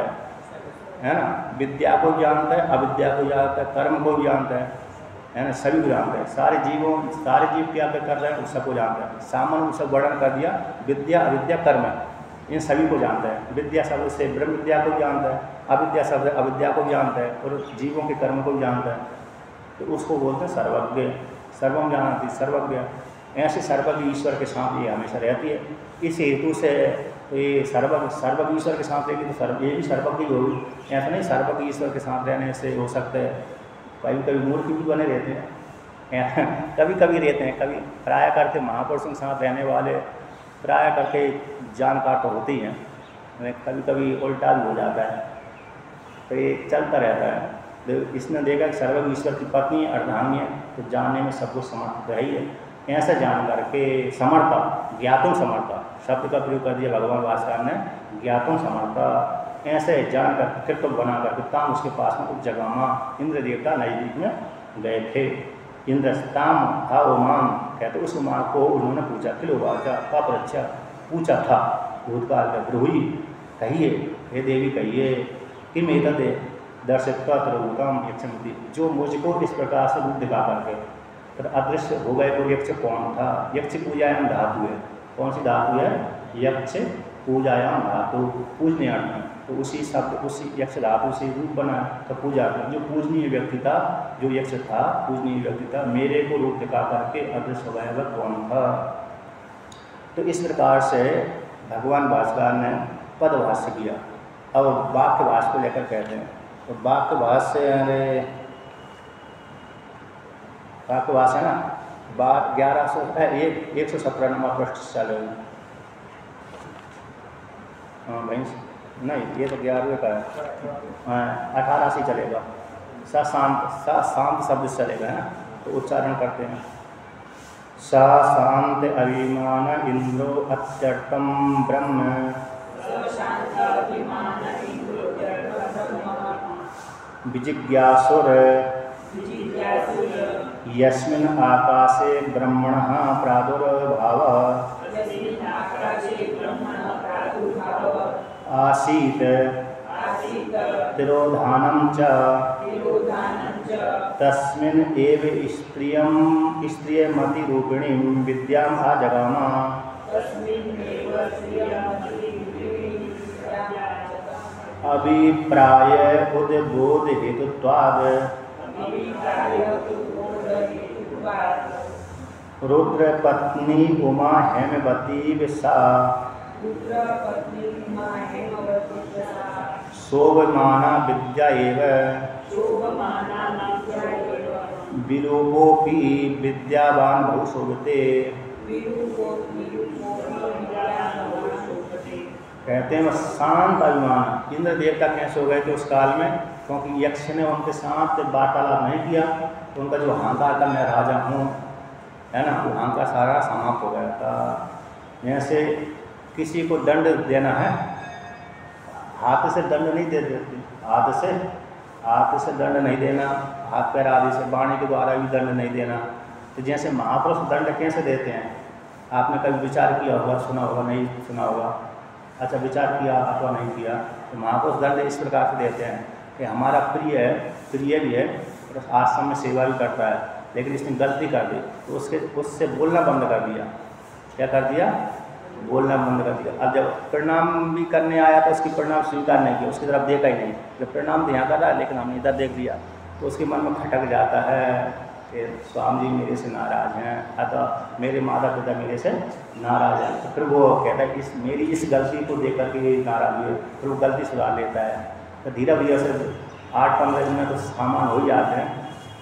है ना, विद्या को जानता है, अविद्या को जानता है, कर्म को भी जानता है ना, सभी को जानता है। सारे जीव क्या कर रहे हैं उस सबको जानता है। सामान्य उन सब वर्णन कर दिया, विद्या अविद्या कर्म, इन सभी को जानता है। विद्या शब्द से ब्रह्म विद्या को भी जानता है, अविद्या शब्द अविद्या को भी जानता है, और जीवों के कर्म को भी जानता है। तो उसको बोलते हैं सर्वज्ञ, सर्वम जानती सर्वज्ञ। ऐसे सर्वज्ञ ईश्वर के साथ ये हमेशा रहती है। इस हेतु से तो ये सर्वज्ञ ईश्वर के साथ रहेगी तो ये भी सर्वज्ञ होगी। ऐसा नहीं सर्वज्ञ ईश्वर के साथ रहने से हो सकता है, कभी कभी मूर्ख भी बने रहते हैं कभी कभी रहते हैं, कभी प्राय करके महापुरुषों के साथ रहने वाले प्राय करके जानकार तो होते ही हैं, कभी कभी उल्टा भी हो जाता है। तो ये चलता रहता है। तो इसने देखा कि सर्वज्ञ ईश्वर की पत्नी अर्धांगिनी है, तो जानने में सब कुछ समर्थ रही है। ऐसा जान करके समर्था, ज्ञातुम समर्था शब्द का प्रयोग कर दिया भगवान भास्कर ने, ज्ञातुम समर्था, ऐसे जान कर फिर तो बना करके ताम उसके पास में उप जगह इंद्र देवता नजदीक में गए थे। इंद्रस्ताम था उमान, कहते उस उमान को उन्होंने पूछा, किलो वाचा पप्रच्छ, पूछा था भूतकाल का, ब्रूहि कहिए, हे देवी कहिए, किम एतद् दर्शित्वा तिरोभूतं यक्षमिति, जो मुझको इस प्रकार से रूप दिखा करके फिर अदृश्य हो गए। तो यक्ष कौन था? यक्ष पूजायाम धातु है। कौन सी धातु है? यक्ष पूजायाम धातु, पूजने अर्थ में। तो उसी शब्द, उसी यक्ष धातु से रूप बना, तो पूजा जो पूजनीय व्यक्ति था, जो यक्ष था पूजनीय व्यक्ति था, मेरे को रूप दिखा करके अदृश्य हो गया, वह कौन था? तो इस प्रकार से भगवान भास्कर ने पदभाष्य किया। अब वाक्य भाष्य को लेकर कहते हैं, तो वाक्य भाष्य वाक्य भाष्य है ना, 117 नंबर पृष्ठ चलेगा। हाँ भाई, नहीं ये तो 11वें का है, 18 से चलेगा। सा शांत शब्द से चलेगा, है ना। तो उच्चारण करते हैं, सा शांत अभिमान इंद्रो अत्यर्थम ब्रह्म, विजिज्ञासुर यस्मिन् आकाशे ब्रह्मणः प्रादुर्भावः आसीत् तिरोधानं च तस्मिन् एव स्त्रियमतिरूपिणीं विद्याम् आजगाम। अभिप्राय उद्बोध हेतुत्वाद रुद्र पत्नी उमा हेमवती विसा शोभमाना विद्या एव विरूपोऽपि विद्यावान बहुशोभते। कहते हैं शांत अभिमान इंद्र देवता कैसे हो गए थे उस काल में, क्योंकि यक्ष ने उनके साथ वार्तालाप नहीं किया तो उनका जो अहंकार था मैं राजा हूँ है ना, वो अहंकार सारा समाप्त हो गया था। जैसे किसी को दंड देना है, हाथ से दंड नहीं दे देते, हाथ से दंड नहीं देना, हाथ पैर आदि से वाणी के द्वारा भी दंड नहीं देना। तो जैसे महापुरुष दंड कैसे देते हैं, आपने कभी विचार किया होगा, सुना होगा, नहीं सुना होगा, अच्छा विचार किया अथवा नहीं किया। तो महापुरुष दंड इस प्रकार से देते हैं कि हमारा प्रिय भी है और आश्रम में सेवा भी करता है, लेकिन इसने गलती कर दी तो उससे बोलना बंद कर दिया। क्या कर दिया? बोलना बंद कर दिया। अब जब प्रणाम भी करने आया तो उसकी प्रणाम स्वीकार नहीं किया, उसकी तरफ देखा ही नहीं। जब प्रणाम तो यहाँ कर रहा है लेकिन हमने इधर देख लिया तो उसके मन में खटक जाता है कि स्वामी जी मेरे से नाराज़ हैं अथवा मेरे माता पिता मेरे से नाराज़ हैं। तो फिर वो कहता है कि मेरी इस गलती को देख करके ये नाराज़ हुए, फिर वो गलती सुधार लेता है। तो धीरे धीरे से 8-15 दिन में तो सामान हो ही जाते हैं,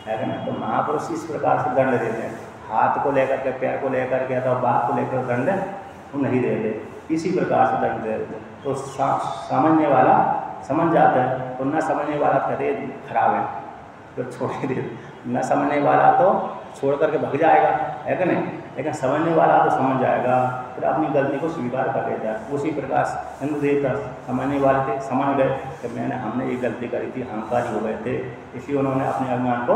है ना। तो महापुरुष इस प्रकार से दंड देते हैं, हाथ को लेकर के, पैर को लेकर के अथवा बात को लेकर दंड वो नहीं देते, इसी प्रकार से दंड देते। तो समझने वाला समझ जाता है और न समझने वाला कहते खराब है तो छोड़ ही दे, न समझने वाला तो छोड़ करके भग जाएगा, है कि नहीं। लेकिन समझने वाला तो समझ जाएगा, फिर अपनी गलती को स्वीकार कर लेता है। उसी प्रकार इंद्र देवता समझने वाले थे, समझ गए कि हमने ये गलती करी थी, अहंकारी हो गए थे, इसलिए उन्होंने अपने अभिमान को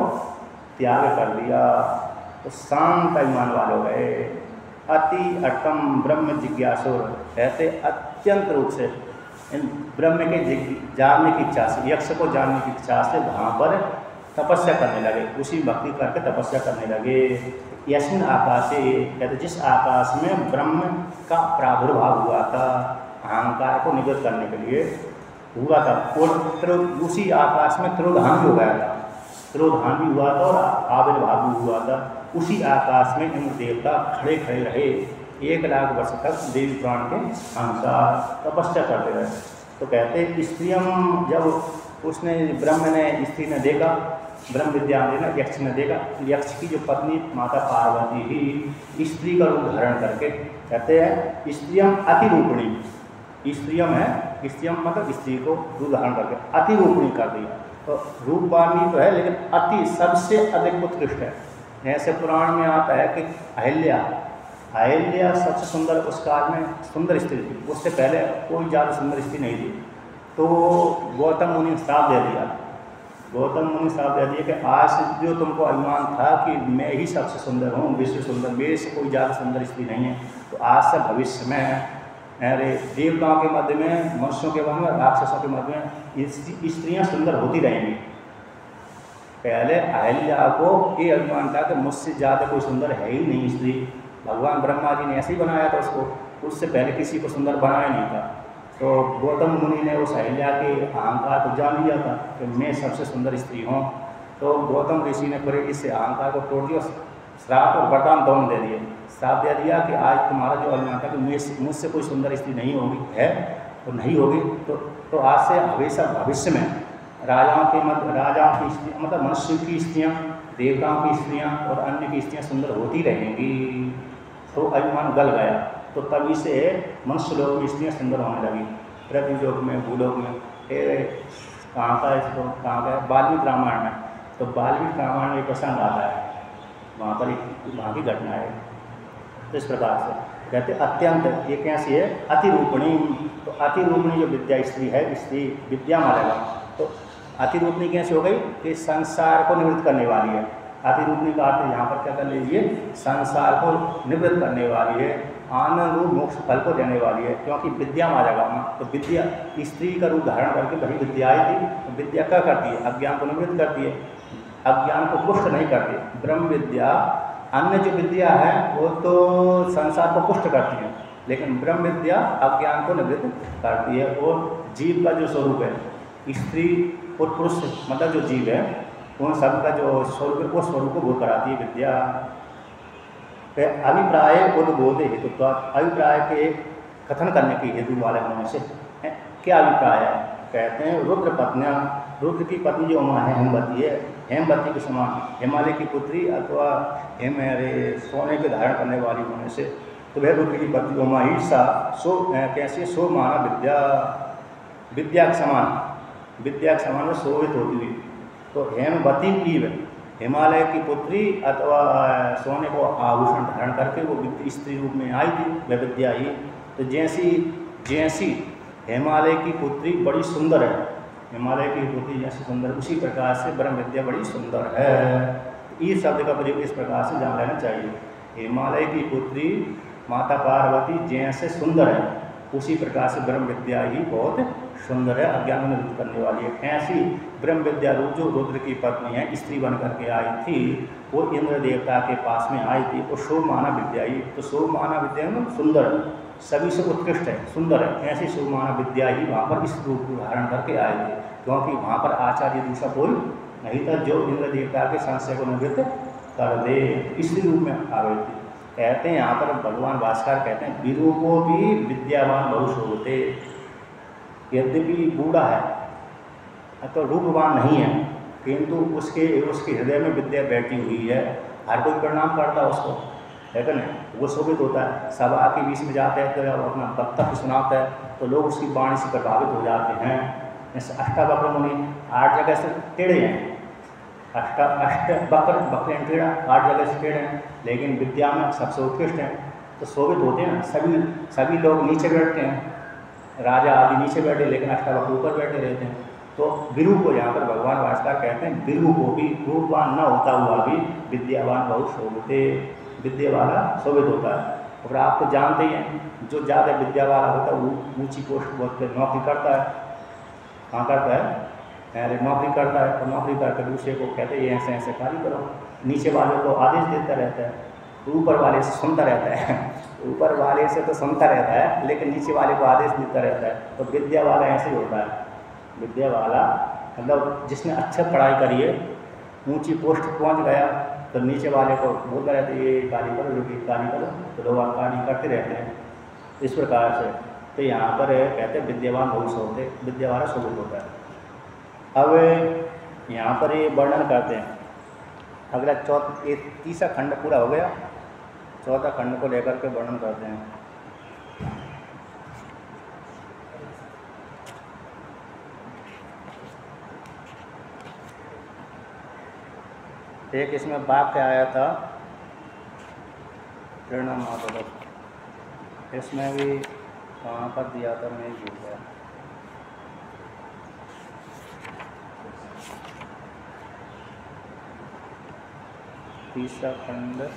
त्याग कर दिया, तो शांत अभिमान वाले हो गए। अति अटम ब्रह्म जिज्ञासुर कहते अत्यंत रूप से इन ब्रह्म के जानने की इच्छा से, यक्ष को जानने की इच्छा से वहाँ पर तपस्या करने लगे, उसी भक्ति करके तपस्या करने लगे। यस्मिन आकाशे कहते जिस आकाश में ब्रह्म का प्रादुर्भाव हुआ था, अहंकार को निवृत्त करने के लिए हुआ था, और उसी आकाश में तिरोधान भी हो गया था, तिरोधान भी हुआ था और आविर्भाव भी हुआ था। उसी आकाश में इंद्र देवता खड़े खड़े रहे 1 लाख वर्ष तक देवी पुराण के अनुसार तपस्या करते रहे। तो कहते स्त्रियम, जब उसने ब्रह्म ने स्त्री ने देखा, ब्रह्म विद्या ने यक्ष ने देखा, यक्ष की जो पत्नी माता पार्वती ही स्त्री का रूप धारण करके, कहते हैं स्त्रियम अतिरूपिणी, स्त्रियम है, स्त्रियम मतलब स्त्री को रूप धारण करके अतिरूपिणी कर दिया। तो रूपवानी तो है लेकिन अति सबसे अधिक उत्कृष्ट है। जैसे पुराण में आता है कि अहिल्या सबसे सुंदर उस काल में सुंदर स्त्री थी, उससे पहले कोई ज़्यादा सुंदर स्त्री नहीं थी। तो गौतम मुनि ने श्राप दे दिया, गौतम मुनि श्राप दे दिया कि आज जो तुमको अभिमान था कि मैं ही सबसे सुंदर हूँ, विश्व सुंदर, मेरे से कोई ज़्यादा सुंदर स्त्री नहीं है, तो आज से भविष्य में अरे देवताओं के मध्य में, मनुष्यों के मध्य में, राक्षसों के मध्य में स्त्रियाँ सुंदर होती रहेंगी। पहले अहिल्या को ये अभिमान था कि मुझसे ज़्यादा कोई सुंदर है ही नहीं स्त्री, भगवान ब्रह्मा जी ने ऐसे ही बनाया था उसको, उससे पहले किसी को सुंदर बनाया नहीं था। तो गौतम मुनि ने उस अहिल्या के अहंकार को जान लिया था कि मैं सबसे सुंदर स्त्री हूँ। तो गौतम ऋषि ने फिर इस अहंकार को तोड़ दिया, श्राप और वरदान दोनों दे दिए। श्राप दे दिया कि आज तुम्हारा जो अभिमान था कि मुझसे कोई सुंदर स्त्री नहीं होगी है और नहीं होगी, तो आज से हमेशा भविष्य में राजाओं की स्त्रियाँ, मतलब मनुष्य की स्त्रियाँ, देवताओं की स्त्रियाँ और अन्य की स्त्रियाँ सुंदर होती रहेंगी। तो अभिमान गल गया, तो तभी से मनुष्य लोक में स्त्रियाँ सुंदर होने लगी, पृथ्वी लोक में, भूलोक में। कहाँ का इसको कहाँ का है? वाल्मीकि रामायण में। तो वाल्मीकि रामायण में प्रसंग आता है, वहाँ पर वहाँ की घटना है। तो इस प्रकार से कहते अत्यंत, ये कैसी है? अतिरूपिणी। तो अतिरूपिणी जो विद्या स्त्री है, स्त्री विद्या मानेगा। तो अतिरूपिणी कैसे हो गई कि संसार को निवृत्त करने वाली है। अतिरूपिणी का अर्थ यहाँ पर क्या कर लीजिए, संसार को निवृत्त करने वाली है, आनंद रूप मोक्ष फल को देने वाली है। क्योंकि विद्या मानेगा, तो विद्या स्त्री का रूप धारण करके वही विद्या आई थी। तो विद्या क्या करती है? अज्ञान को निवृत्त करती है, अज्ञान को पुष्ट नहीं करती। ब्रह्म विद्या, अन्य जो विद्या है वो तो संसार को पुष्ट करती है, लेकिन ब्रह्म विद्या अज्ञान को निवृत्त करती है। और जीव का जो स्वरूप है, स्त्री और पुरुष मतलब जो जीव है उन सब का जो स्वरूप है वो स्वरूप को दूर कराती है विद्या। अभिप्राय उद्बोध हेतु, अभिप्राय के कथन करने की हेतु वाले होने से क्या अभिप्राय है? कहते हैं रुद्र पत्नियाँ, रुद्र की पत्नी जो उमा है हेमवती है, हेमवती के समान हिमालय की पुत्री अथवा सोने के धारण करने वाली होने से तो वह रुद्र की पत्नी उमा ही सा कैसे सो माना विद्या, विद्या के समान में शोभित होती हुई। तो हेमवती की हिमालय की पुत्री अथवा सोने को आभूषण धारण करके वो स्त्री रूप में आई थी, वह विद्या ही। तो जैसी हिमालय की पुत्री बड़ी सुंदर है, हिमालय की पुत्री जैसी सुंदर, उसी प्रकार से ब्रह्म विद्या बड़ी सुंदर है। इस शब्द का प्रयोग इस प्रकार से जान लेना चाहिए। हिमालय की पुत्री माता पार्वती जैसे सुंदर है, उसी प्रकार से ब्रह्म विद्या ही बहुत सुंदर है, अज्ञान में निवृत्त करने वाली है। ऐसी ब्रह्म विद्या रूप जो रुद्र की पत्नी है, स्त्री बन करके आई थी, वो इंद्र देवता के पास में आई थी, वो शोभमाना विद्या ही। तो शोभमाना विद्या में सुंदर, सभी से उत्कृष्ट है, सुंदर है, ऐसी शोभमाना विद्या ही वहाँ पर इस रूप को धारण करके आए थे, क्योंकि वहाँ पर आचार्य दूसरा कोई नहीं था जो इंद्र देवता के संशय को निवृत्त कर दे, इसी रूप में आ गई थी। कहते हैं यहाँ पर भगवान भास्कर कहते हैं विरूपो भी विद्यावान बहुत शोभते, यद्यपि बूढ़ा है तो रूपवान नहीं है, किंतु उसके हृदय में विद्या बैठी हुई है, हर कोई प्रणाम करता है उसको, है कि नहीं, वो शोभित होता है। सभा के बीच में जाते हैं तो अपना वक्तव्य सुनाता है तो लोग उसकी वाणी से प्रभावित हो जाते हैं। जैसे अष्टावक्र मुनि 8 जगह से टेढ़े हैं, बकरे टेढ़ा 8 जगह से टेढ़े हैं, लेकिन विद्या में सबसे उत्कृष्ट हैं, तो शोभित होते हैं। सभी लोग नीचे बैठते हैं, राजा आदि नीचे बैठे, लेकिन अष्टावक्र ऊपर बैठे रहते हैं। तो विरूप को यहाँ पर भगवान भास्कर कहते हैं विरूप को भी, रूपवान न होता हुआ भी विद्यावान बहुत शोभते, विद्या वाला शोभित होता है। और आप तो जानते ही हैं जो ज़्यादा विद्या वाला होता है वो ऊँची पोस्ट बहुत नौकरी करता है, कहाँ करता है, अरे नौकरी करता है, तो नौकरी करके दूसरे को कहते हैं ऐसे ऐसे कार्य करो, नीचे वाले को आदेश देता रहता है, ऊपर वाले से सुनता रहता है ऊपर वाले से तो सुनता रहता है लेकिन नीचे वाले को आदेश देता रहता है। तो विद्या वाला ऐसे ही होता है, विद्या वाला मतलब जिसने अच्छा पढ़ाई करी है, ऊंची पोस्ट पहुंच गया, तो नीचे वाले को बोलता रहता है ये कार्य करो, ये कार्य करो, तो लोग कार्य करते रहते हैं इस प्रकार से। तो यहाँ पर कहते हैं विद्यावान बहुत होते, विद्या वाला शोभित होता है। अब यहाँ पर ये वर्णन करते हैं, अगला तीसरा खंड पूरा हो गया, चौथा खंड को लेकर के वर्णन करते हैं। एक इसमें वाक्य आया था प्रेरणा महाप्रभु, इसमें भी वहाँ पर दिया था, मैं भूल गया। तीसरा खंड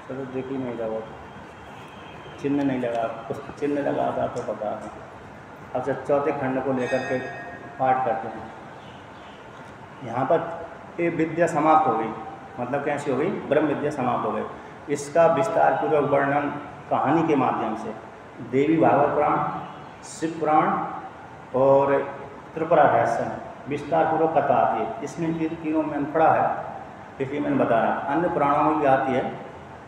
चलो देखी नहीं लगा, चिन्ह नहीं लगा, कुछ चिन्ह लगा था तो बता दें। अब जब चौथे खंड को लेकर के पाठ करते हैं, यहाँ पर ये विद्या समाप्त हो गई, मतलब कैसी हो गई, ब्रह्म विद्या समाप्त हो गई। इसका विस्तार पूर्वक वर्णन कहानी के माध्यम से देवी भागवत पुराण, शिव पुराण और त्रिपुरा रहस्य विस्तार पूर्वक कथा आती है। इसमें तीनों मैंने पढ़ा है, इसलिए मैंने बताया। अन्य पुराणों में भी आती है,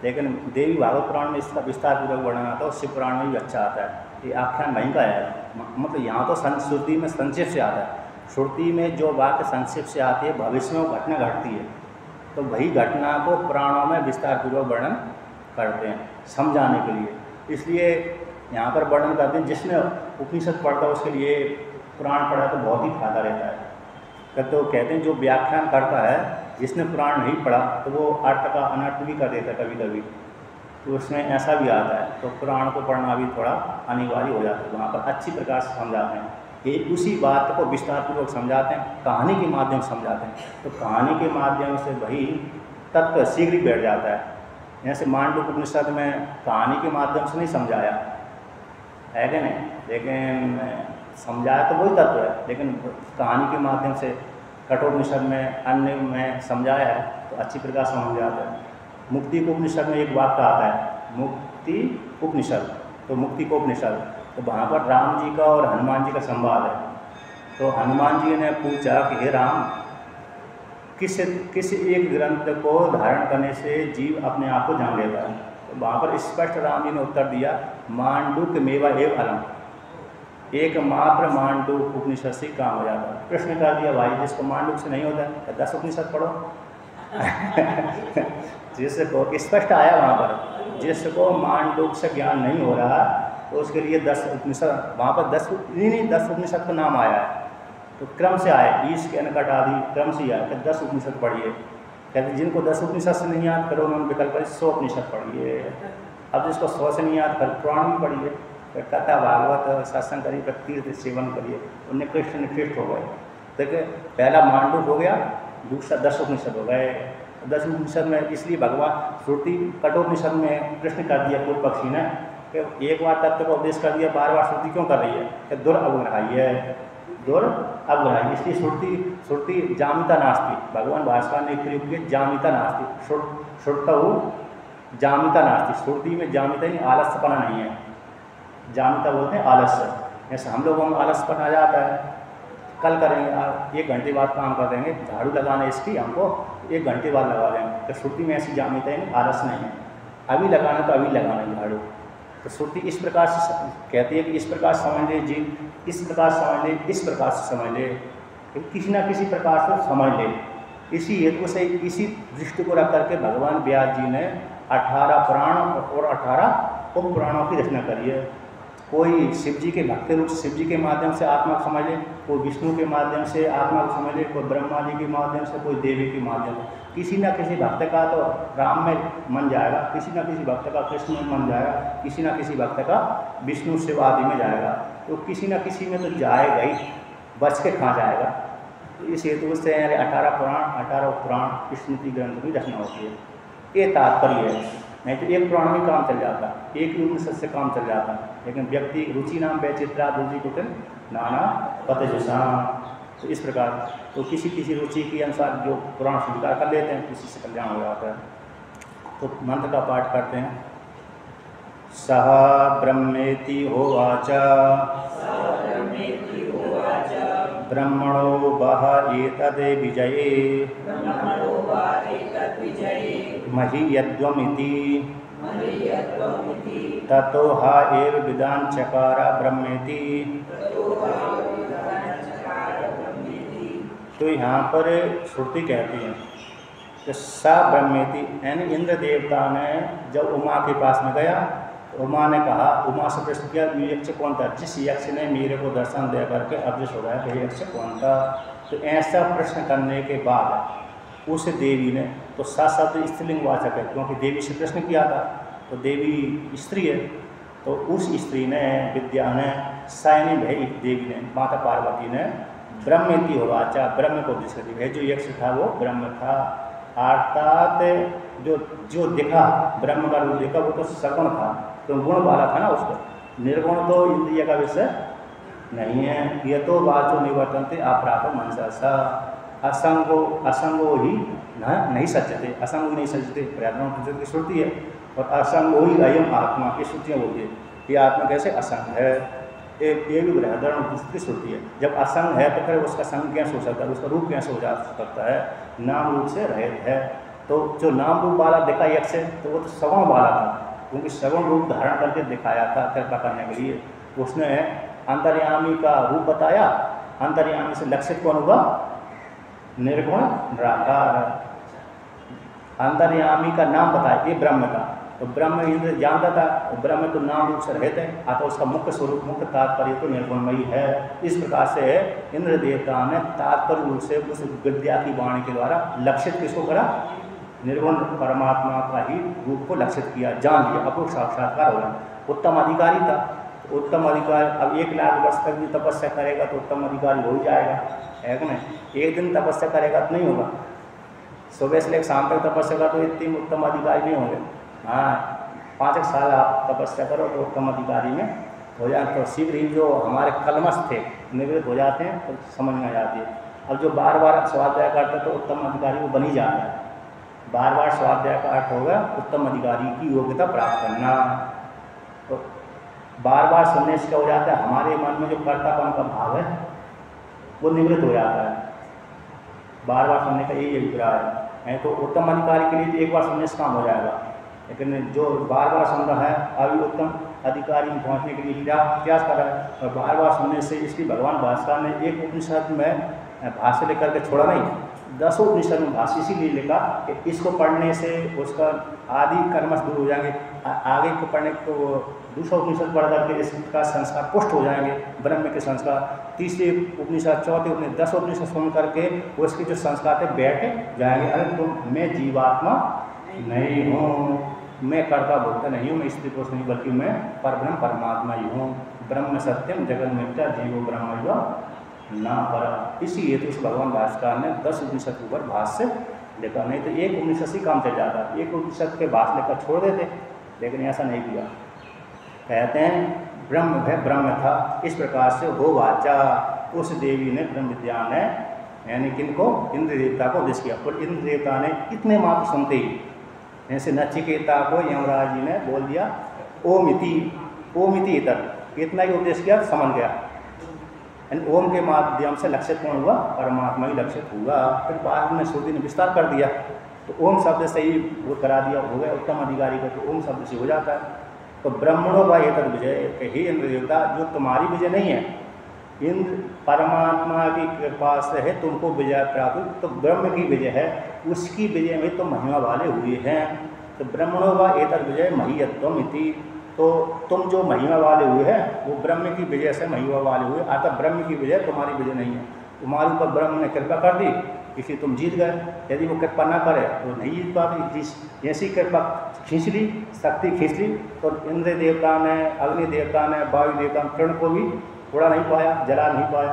लेकिन देवी भागवत पुराण में इसका विस्तार पूर्वक वर्णन आता है और शिव पुराण में भी अच्छा आता है। ये आख्यान वहीं का है, मतलब यहाँ तो श्रुति में संक्षेप से आता है। श्रुति में जो वाक्य संक्षेप से आती है, भविष्य में वो घटना घटती है, तो वही घटना को पुराणों में विस्तार पूर्वक वर्णन करते हैं समझाने के लिए। इसलिए यहाँ पर वर्णन करते हैं, जिसने उपनिषद पढ़ता है उसके लिए पुराण पढ़ा तो बहुत ही फायदा रहता है। तो कहते हैं जो व्याख्यान करता है, जिसने पुराण नहीं पढ़ा तो वो अर्थ का अनर्थ भी कर देता है कभी कभी, तो उसमें ऐसा भी आता है। तो पुराण को पढ़ना भी थोड़ा अनिवार्य हो जाता है, वहाँ पर अच्छी प्रकार से समझाते हैं। उसी बात को विस्तारपूर्वक समझाते हैं, कहानी के माध्यम से समझाते हैं। तो कहानी के माध्यम से वही तत्व शीघ्र ही बैठ जाता है। जैसे मांडूक्य उपनिषद में कहानी के माध्यम से नहीं समझाया है कि नहीं, लेकिन समझाया तो वही तत्व है, लेकिन कहानी के माध्यम से कठोपनिषद में अन्य में समझाया है तो अच्छी प्रकार समझ आता है। मुक्ति को उपनिषद में एक वाक्य आता है, मुक्ति उपनिषद, तो मुक्ति को उपनिषद, तो वहाँ पर राम जी का और हनुमान जी का संवाद है। तो हनुमान जी ने पूछा कि हे राम, किस एक ग्रंथ को धारण करने से जीव अपने आप को जान लेता है? तो वहाँ पर स्पष्ट राम जी ने उत्तर दिया, मांडूक्य मेवा एव अलम, एक मात्र मांडूक उपनिषद से काम हो जाता है। प्रश्न कर दिया, भाई जिसको मांडूक से नहीं होता है 10 उपनिषद पढ़ो। जिसको स्पष्ट आया वहाँ पर, जिसको मांडूक से ज्ञान नहीं हो रहा तो उसके लिए 10 उपनिषद, वहाँ पर 10 उपनिषद का नाम आया है, तो क्रम से आए, ईश के अनकट आदि क्रम से आया, फिर 10 उपनिषद पढ़िए। कहते जिनको 10 उपनिषद से नहीं याद करो उन्होंने विकल्प 100 उपनिषद पढ़िए। अब जिसको 100 से नहीं याद कर पुराण भी पढ़िए, फिर कथा भागवत सत्संग करिए, फिर तीर्थ सेवन करिए, उन्हें कृष्ण निकृष्ट हो गए। देखिए पहला मांडूक हो गया, दूसरा 10 उपनिषद हो गए। 10 उपनिषद में इसलिए भगवान श्रुति कठोपनिषद में प्रश्न कर दिया पूर्व पक्षी ने कि एक बार तत्व का उपदेश कर दिया, बार बार श्रुति क्यों कर रही है? कि दुर्अवग्रहाई है, दुर्अवग्रहाई। इसलिए श्रुति जामिता नास्ति, भगवान भास्कर ने प्रयोग किया जामिता नास्ति, श्रुतौ जामिता नास्ति, श्रुति में जामिता नहीं, आलस्यपना नहीं है। जामिता बोलते हैं आलस्य, जैसे हम लोगों में आलस्यपना आ जाता है, कल करेंगे, 1 घंटे बाद काम कर देंगे, झाड़ू लगाना इसकी हमको 1 घंटे बाद लगा देंगे। तो श्रुति में ऐसी जामिता है नहीं, आलस नहीं है, अभी लगाना तो अभी लगाना है झाड़ू। तो श्रुति इस प्रकार से कहती है कि इस प्रकार समझ ले जी, इस प्रकार समझ ले, इस प्रकार से समझ ले, किसी न किसी प्रकार से समझ ले। इसी हेतु से इसी दृष्टि को रख करके भगवान व्यास जी ने 18 पुराण और 18 उप पुराणों की रचना करी है। कोई शिव जी के भक्त रूप शिव जी के माध्यम से आत्मा को समझ ले, कोई विष्णु के माध्यम से आत्मा को समझ ले, कोई ब्रह्मा जी के माध्यम से, कोई देवी के माध्यम से। किसी न किसी भक्त का तो राम में मन जाएगा, किसी न किसी भक्त का कृष्ण में मन जाएगा, किसी न किसी भक्त का विष्णु शिव आदि में जाएगा, तो किसी न किसी में तो जाएगा ही, बच के कहाँ जाएगा। तो इस हेतु से 18 पुराण 18 पुराण स्मृति ग्रंथ की रचना होती है। ये तात्पर्य है, नहीं तो एक पुराण में काम चल जाता, एक ही उपनिषद से काम चल जाता। लेकिन व्यक्ति रुचि नाम वैचित्रा रुचि कुटन नाना पतजुषा, तो इस प्रकार तो किसी किसी रुचि के अनुसार जो पुराण स्वीकार कर लेते हैं किसी से कल्याण हो जाता है। तो मंत्र का पाठ करते हैं। सह ब्रह्मेति होवाच ब्रह्मणो वह एतदे विजये महीयत्वमिति ततो हा एव विदान चकार ब्रह्मेति। तो यहाँ पर श्रुति कहती है कि सा ब्रह्मेति, यानी इंद्र देवता ने जब उमा के पास में गया, उमा ने कहा, उमा से प्रश्न किया यक्ष कौन था? जिस यक्ष ने मेरे को दर्शन दे करके अदृश्य हो गया कि यक्ष कौन था? तो ऐसा प्रश्न करने के बाद उस देवी ने, तो सा शब्द स्त्रीलिंग वाचक है क्योंकि देवी से प्रश्न किया था, तो देवी स्त्री है, तो उस स्त्री ने विद्या ने सायनी भाई देवी ने माता पार्वती ने ब्रह्मेति होवाचा, ब्रह्म को दृष्टि दी है। जो यक्ष था वो ब्रह्म था, अर्थात जो दिखा ब्रह्म का रूप देखा वो तो सगुण था, तो गुण वाला था ना उसको, निर्गुण तो इंद्रिय का विषय नहीं है। ये तो वाचो निवर्तनते अपराप मनसा सा, असंगो ही नहीं सचते, असंगो ही नहीं सचते, पर्यावरण की श्रुति है। और असंगो ही अयम आत्मा की श्रुतियाँ बोलती है, ये आत्मा कैसे असंग है, ये भी बृहदारण की श्रुति है। जब असंग है तो फिर उसका संग कैसे हो सकता है, उसका रूप कैसे हो जा सकता है? नाम रूप से रहित है। तो जो नाम रूप वाला देखा यक्ष तो वो तो सगुण वाला था, क्योंकि सगुण रूप धारण करके दिखाया था कृपा करने के लिए। उसने अंतर्यामी का रूप बताया, अंतर्यामी से लक्षित कौन हुआ? निर्गुण निराकार। अंतर्यामी का नाम बताया ये ब्रह्म का, तो ब्रह्म इंद्र जानता था, ब्रह्म तो नाम रूप से रहते हैं, अतः उसका मुख्य स्वरूप मुख्य तात्पर्य तो निर्गुणमयी है। इस प्रकार से इंद्र देवता ने तात्पर्य रूप से उस विद्या की वाणी के द्वारा लक्षित किसको करा? निर्गुण परमात्मा का ही रूप को लक्षित किया, जान लिया, अपूर्व साक्षात्कार हो गया। उत्तम अधिकारी था, उत्तम अधिकारी अब 1 लाख वर्ष तक भी तपस्या करेगा तो उत्तम अधिकारी हो ही जाएगा, है कि नहीं। एक दिन तपस्या करेगा तो नहीं होगा, सुबह से लेकर शाम तक तपस्या का तो इतनी उत्तम अधिकारी नहीं होंगे। हाँ, 5 साल आप तपस्या करो तो उत्तम अधिकारी में हो जाए, तो शीघ्र ही जो हमारे कलमश थे निवृत्त हो जाते हैं, तो समझ में आ जाती है। अब जो बार बार स्वाध्याय करते तो उत्तम अधिकारी वो बन ही जाता है। बार बार स्वाध्याय का अर्थ होगा उत्तम अधिकारी की योग्यता प्राप्त करना। तो बार बार सुनने से क्या हो जाता है, हमारे मन में जो कर्तापन का भाव है वो निवृत्त हो जाता है। बार बार सुनने का यही अभिप्राय है। तो उत्तम अधिकारी के लिए तो एक बार सुनने से काम हो जाएगा, लेकिन जो बार बार सुन रहा है अभी उत्तम अधिकारी में पहुँचने के लिए प्रयास कर रहा है, और बार बार सुनने से इसलिए भगवान भास्कर ने एक उपनिषद में भाष्य लेकर के छोड़ा नहीं, 10 उपनिषद में भाष्य इसीलिए लिखा कि इसको पढ़ने से उसका आदि कर्मश दूर हो जाएंगे, आगे को पढ़ने को दूसरा उपनिषद पढ़ करके इसका संस्कार पुष्ट हो जाएंगे, ब्रह्म के संस्कार। तीसरे उपनिषद, चौथे उपनिषद, 10 उपनिषद सुन करके उसके जो संस्कार थे बैठ जाएंगे। अरे तुम मैं जीवात्मा नहीं हूँ, मैं कर्ता भोक्ता नहीं हूँ, मैं स्त्री पुरुष नहीं, बल्कि मैं परब्रह्म परमात्मा ही हूँ। ब्रह्म सत्यम जगत मिथ्या जीवो ब्रह्म ना पर। इसीलिए तो उस भगवान भास्कर ने 10 उपनिषद के ऊपर भाष्य लिखा, नहीं तो एक उपनिषद से काम चल जाता, एक उपनिषद के भाष्य लेकर छोड़ देते, लेकिन ऐसा नहीं किया। कहते हैं ब्रह्म है ब्रह्म था, इस प्रकार से हो वाचा। उस देवी ने ब्रह्म विद्या ने यानी किनको, इंद्र देवता को उपदेश किया, और इंद्र देवता ने इतने मात्र सुनते ही जैसे नचिकेता को यमराज जी ने बोल दिया ओम इति इतर, इतना ही उपदेश किया, समझ गया। ओम के माध्यम से लक्षित कौन हुआ, परमात्मा ही लक्षित हुआ। फिर बाद में श्रुति ने विस्तार कर दिया, तो ओम शब्द से ही वो करा दिया, हो गया उत्तम अधिकारी को, तो ओम शब्द से हो जाता है। तो ब्रह्मणो व एतद् विजय, हे इंद्र देवता, जो तुम्हारी विजय नहीं है, इंद्र परमात्मा की कृपा से है तुमको विजय प्राप्त, तो ब्रह्म की विजय है, उसकी विजय में तो महिमा वाले हुए हैं। तो ब्रह्मणो व एतद् विजय महीयत्वम इति, तो तुम जो महिमा वाले हुए हैं वो ब्रह्म की विजय से महिमा वाले हुए, अतः ब्रह्म की विजय तुम्हारी विजय नहीं है। तुम्हारे ऊपर ब्रह्म ने कृपा कर दी, इसलिए तुम जीत गए। यदि वो कृपा ना करे तो नहीं जीत पाती। जैसी कृपा खींच ली, शक्ति खींच ली, तो इंद्र देवता ने, अग्नि देवता ने, वायु देवता ने तृण को भी उड़ा नहीं पाया, जला नहीं पाया।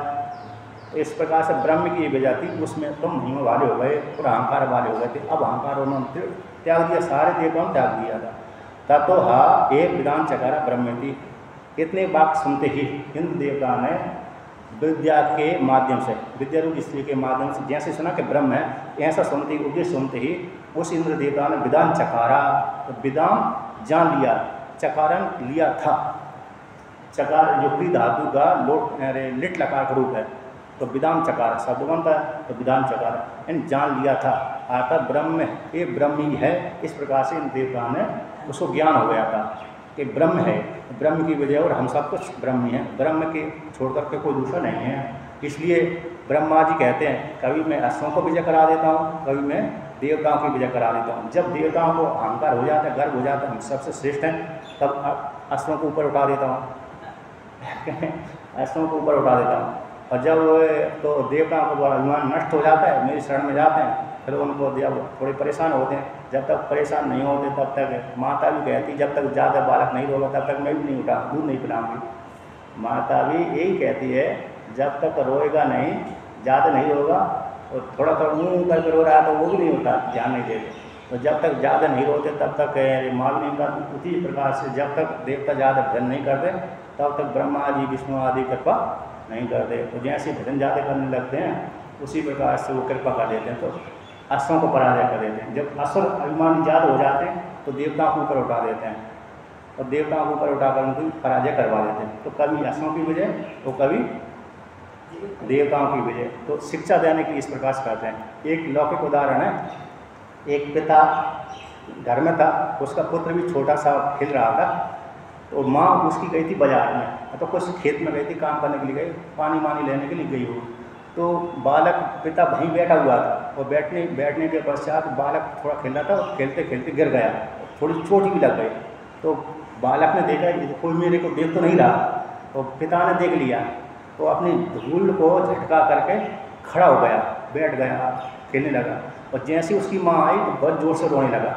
तो इस प्रकार से ब्रह्म की विजय थी, उसमें तुम महिमा वाले हो गए और अहंकार वाले हो गए थे। अब अहंकार उन्होंने त्याग दिया, सारे देवताओं ने त्याग दिया था। तब तो हा एक विधान चकारा ब्रह्म थी। इतने बात सुनते ही इंद्र देवता ने विद्या के माध्यम से, विद्या रूप स्त्री के माध्यम से जैसे सुना कि ब्रह्म है, ऐसा सुनते ही, उपदेश सुनते ही उस इंद्र देवता ने विधान चकारा। तो विधान जान लिया, चकारन लिया था। चकार जो क्री धातु का लिट लकार का रूप है, तो विधान चकार शब्द बनता है, तो विधान चकार यानी जान लिया था। अर्थात ब्रह्म ये ब्रह्म ही है। इस प्रकार से इन देवता ने उसको ज्ञान हो गया था कि ब्रह्म है, ब्रह्म की वजह, और हम सब कुछ ब्रह्म ही हैं, ब्रह्म के छोड़ कर के कोई दूसरा नहीं है। इसलिए ब्रह्मा जी कहते हैं कभी मैं असुरों को विजय करा देता हूँ, कभी मैं देवताओं की विजय करा देता हूँ। जब देवताओं को अहंकार हो जाता है, गर्व हो जाता है हम सबसे श्रेष्ठ हैं, तब असुरों को ऊपर उठा देता हूँ असुरों को ऊपर उठा देता हूँ। और जब तो देवताओं का अभिमान नष्ट हो जाता है, मेरी शरण में जाते हैं, फिर उनको जब थोड़े परेशान होते हैं। जब तक परेशान नहीं होते तब तक, माता भी कहती जब तक ज़्यादा बालक नहीं होगा तब तक मैं भी नहीं उठा, दूध नहीं पिलाऊंगी। माता भी यही कहती है जब तक रोएगा नहीं, ज़्यादा नहीं होगा, और थोड़ा थोड़ा मुँह करके रो रहा है तो वो भी नहीं उठा, ध्यान नहीं देते। तो जब तक ज़्यादा नहीं रोते तब तक माँ भी नहीं उठाती। उसी प्रकार से जब तक देवता ज़्यादा भजन नहीं करते तब तक ब्रह्मा जी विष्णु आदि कृपा नहीं करते। तो जैसे भजन ज़्यादा करने लगते हैं उसी प्रकार से वो कृपा कर देते हैं, तो असुरों को पराजय कर देते हैं। जब असुर अभिमानी ज़्यादा हो जाते हैं तो देवताओं को ऊपर उठा देते हैं, और देवताओं को ऊपर उठाकर उनको पराजय करवा देते हैं। तो कभी असुरों की वजह तो कभी देवताओं की वजह। तो शिक्षा देने के लिए इस प्रकार से करते हैं। एक लौकिक उदाहरण है, एक पिता घर में था, उसका पुत्र भी छोटा सा खेल रहा था, तो माँ उसकी गई थी बाजार में, तो कुछ खेत में गई थी, काम करने के लिए गई, पानी वानी लेने के लिए गई हो। तो बालक पिता वहीं बैठा हुआ था, और बैठने के पश्चात बालक थोड़ा खेल रहा था, और खेलते खेलते गिर गया, थोड़ी चोट भी लग गई। तो बालक ने देखा कोई मेरे को देख तो नहीं रहा, तो पिता ने देख लिया, तो अपनी धूल को झटका करके खड़ा हो गया, बैठ गया, खेलने लगा। और जैसे उसकी माँ आई तो बहुत ज़ोर से रोने लगा,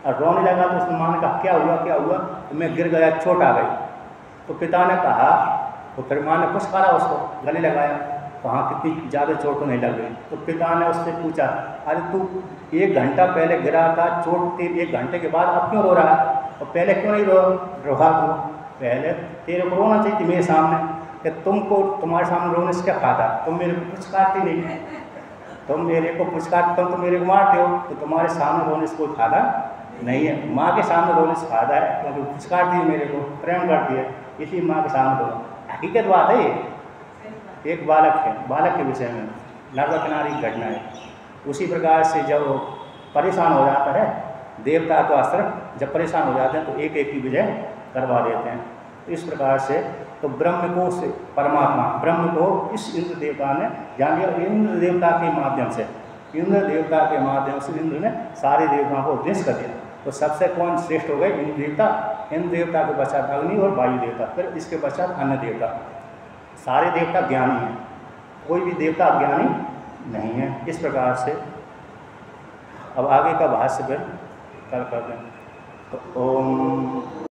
और रोने लगा तो उसकी माँ ने कहा क्या हुआ, तो मैं गिर गया, चोट आ गई। तो पिता ने कहा, तो फिर माँ ने कुछ करा, उसको गले लगाया, कहाँ कितनी ज़्यादा चोट तो नहीं लग गई। तो पिता ने उससे पूछा, अरे तू 1 घंटा पहले गिरा था, चोट थी, 1 घंटे के बाद अब क्यों रो रहा है, और पहले क्यों नहीं रोहा तू, पहले तेरे को रोना चाहिए थी मेरे सामने, कि तुमको तुम्हारे सामने रोने से क्या फायदा, तुम मेरे को कुछ काटती नहीं, तुम मेरे को कुछ काटते हो तो मेरे को मारते हो, तो तुम्हारे सामने रोने से कोई फायदा नहीं है। माँ के सामने रोने से फायदा है, क्योंकि कुछ काटती है मेरे को, प्रेम करती है, इसलिए माँ के सामने रोना। हकीकत बात है ये। एक बालक है, बालक के विषय में नर्मदा किनारे की घटना है। उसी प्रकार से जब परेशान हो जाता है देवता तो अस्त्र, जब परेशान हो जाते हैं तो एक एक की विजय करवा देते हैं। इस प्रकार से तो ब्रह्म को से परमात्मा, ब्रह्म को इस इंद्र देवता ने जान लिया। इंद्र देवता के माध्यम से, इंद्र देवता के माध्यम से इंद्र ने सारे देवताओं को उपदेश कर दिया। तो सबसे कौन श्रेष्ठ हो गए? इंद्र देवता। इंद्र देवता के पश्चात अग्नि और वायु देवता, फिर इसके पश्चात अन्य देवता। सारे देवता ज्ञानी हैं, कोई भी देवता अज्ञानी नहीं है। इस प्रकार से अब आगे का भाष्य फिर कल कर दें। तो ओम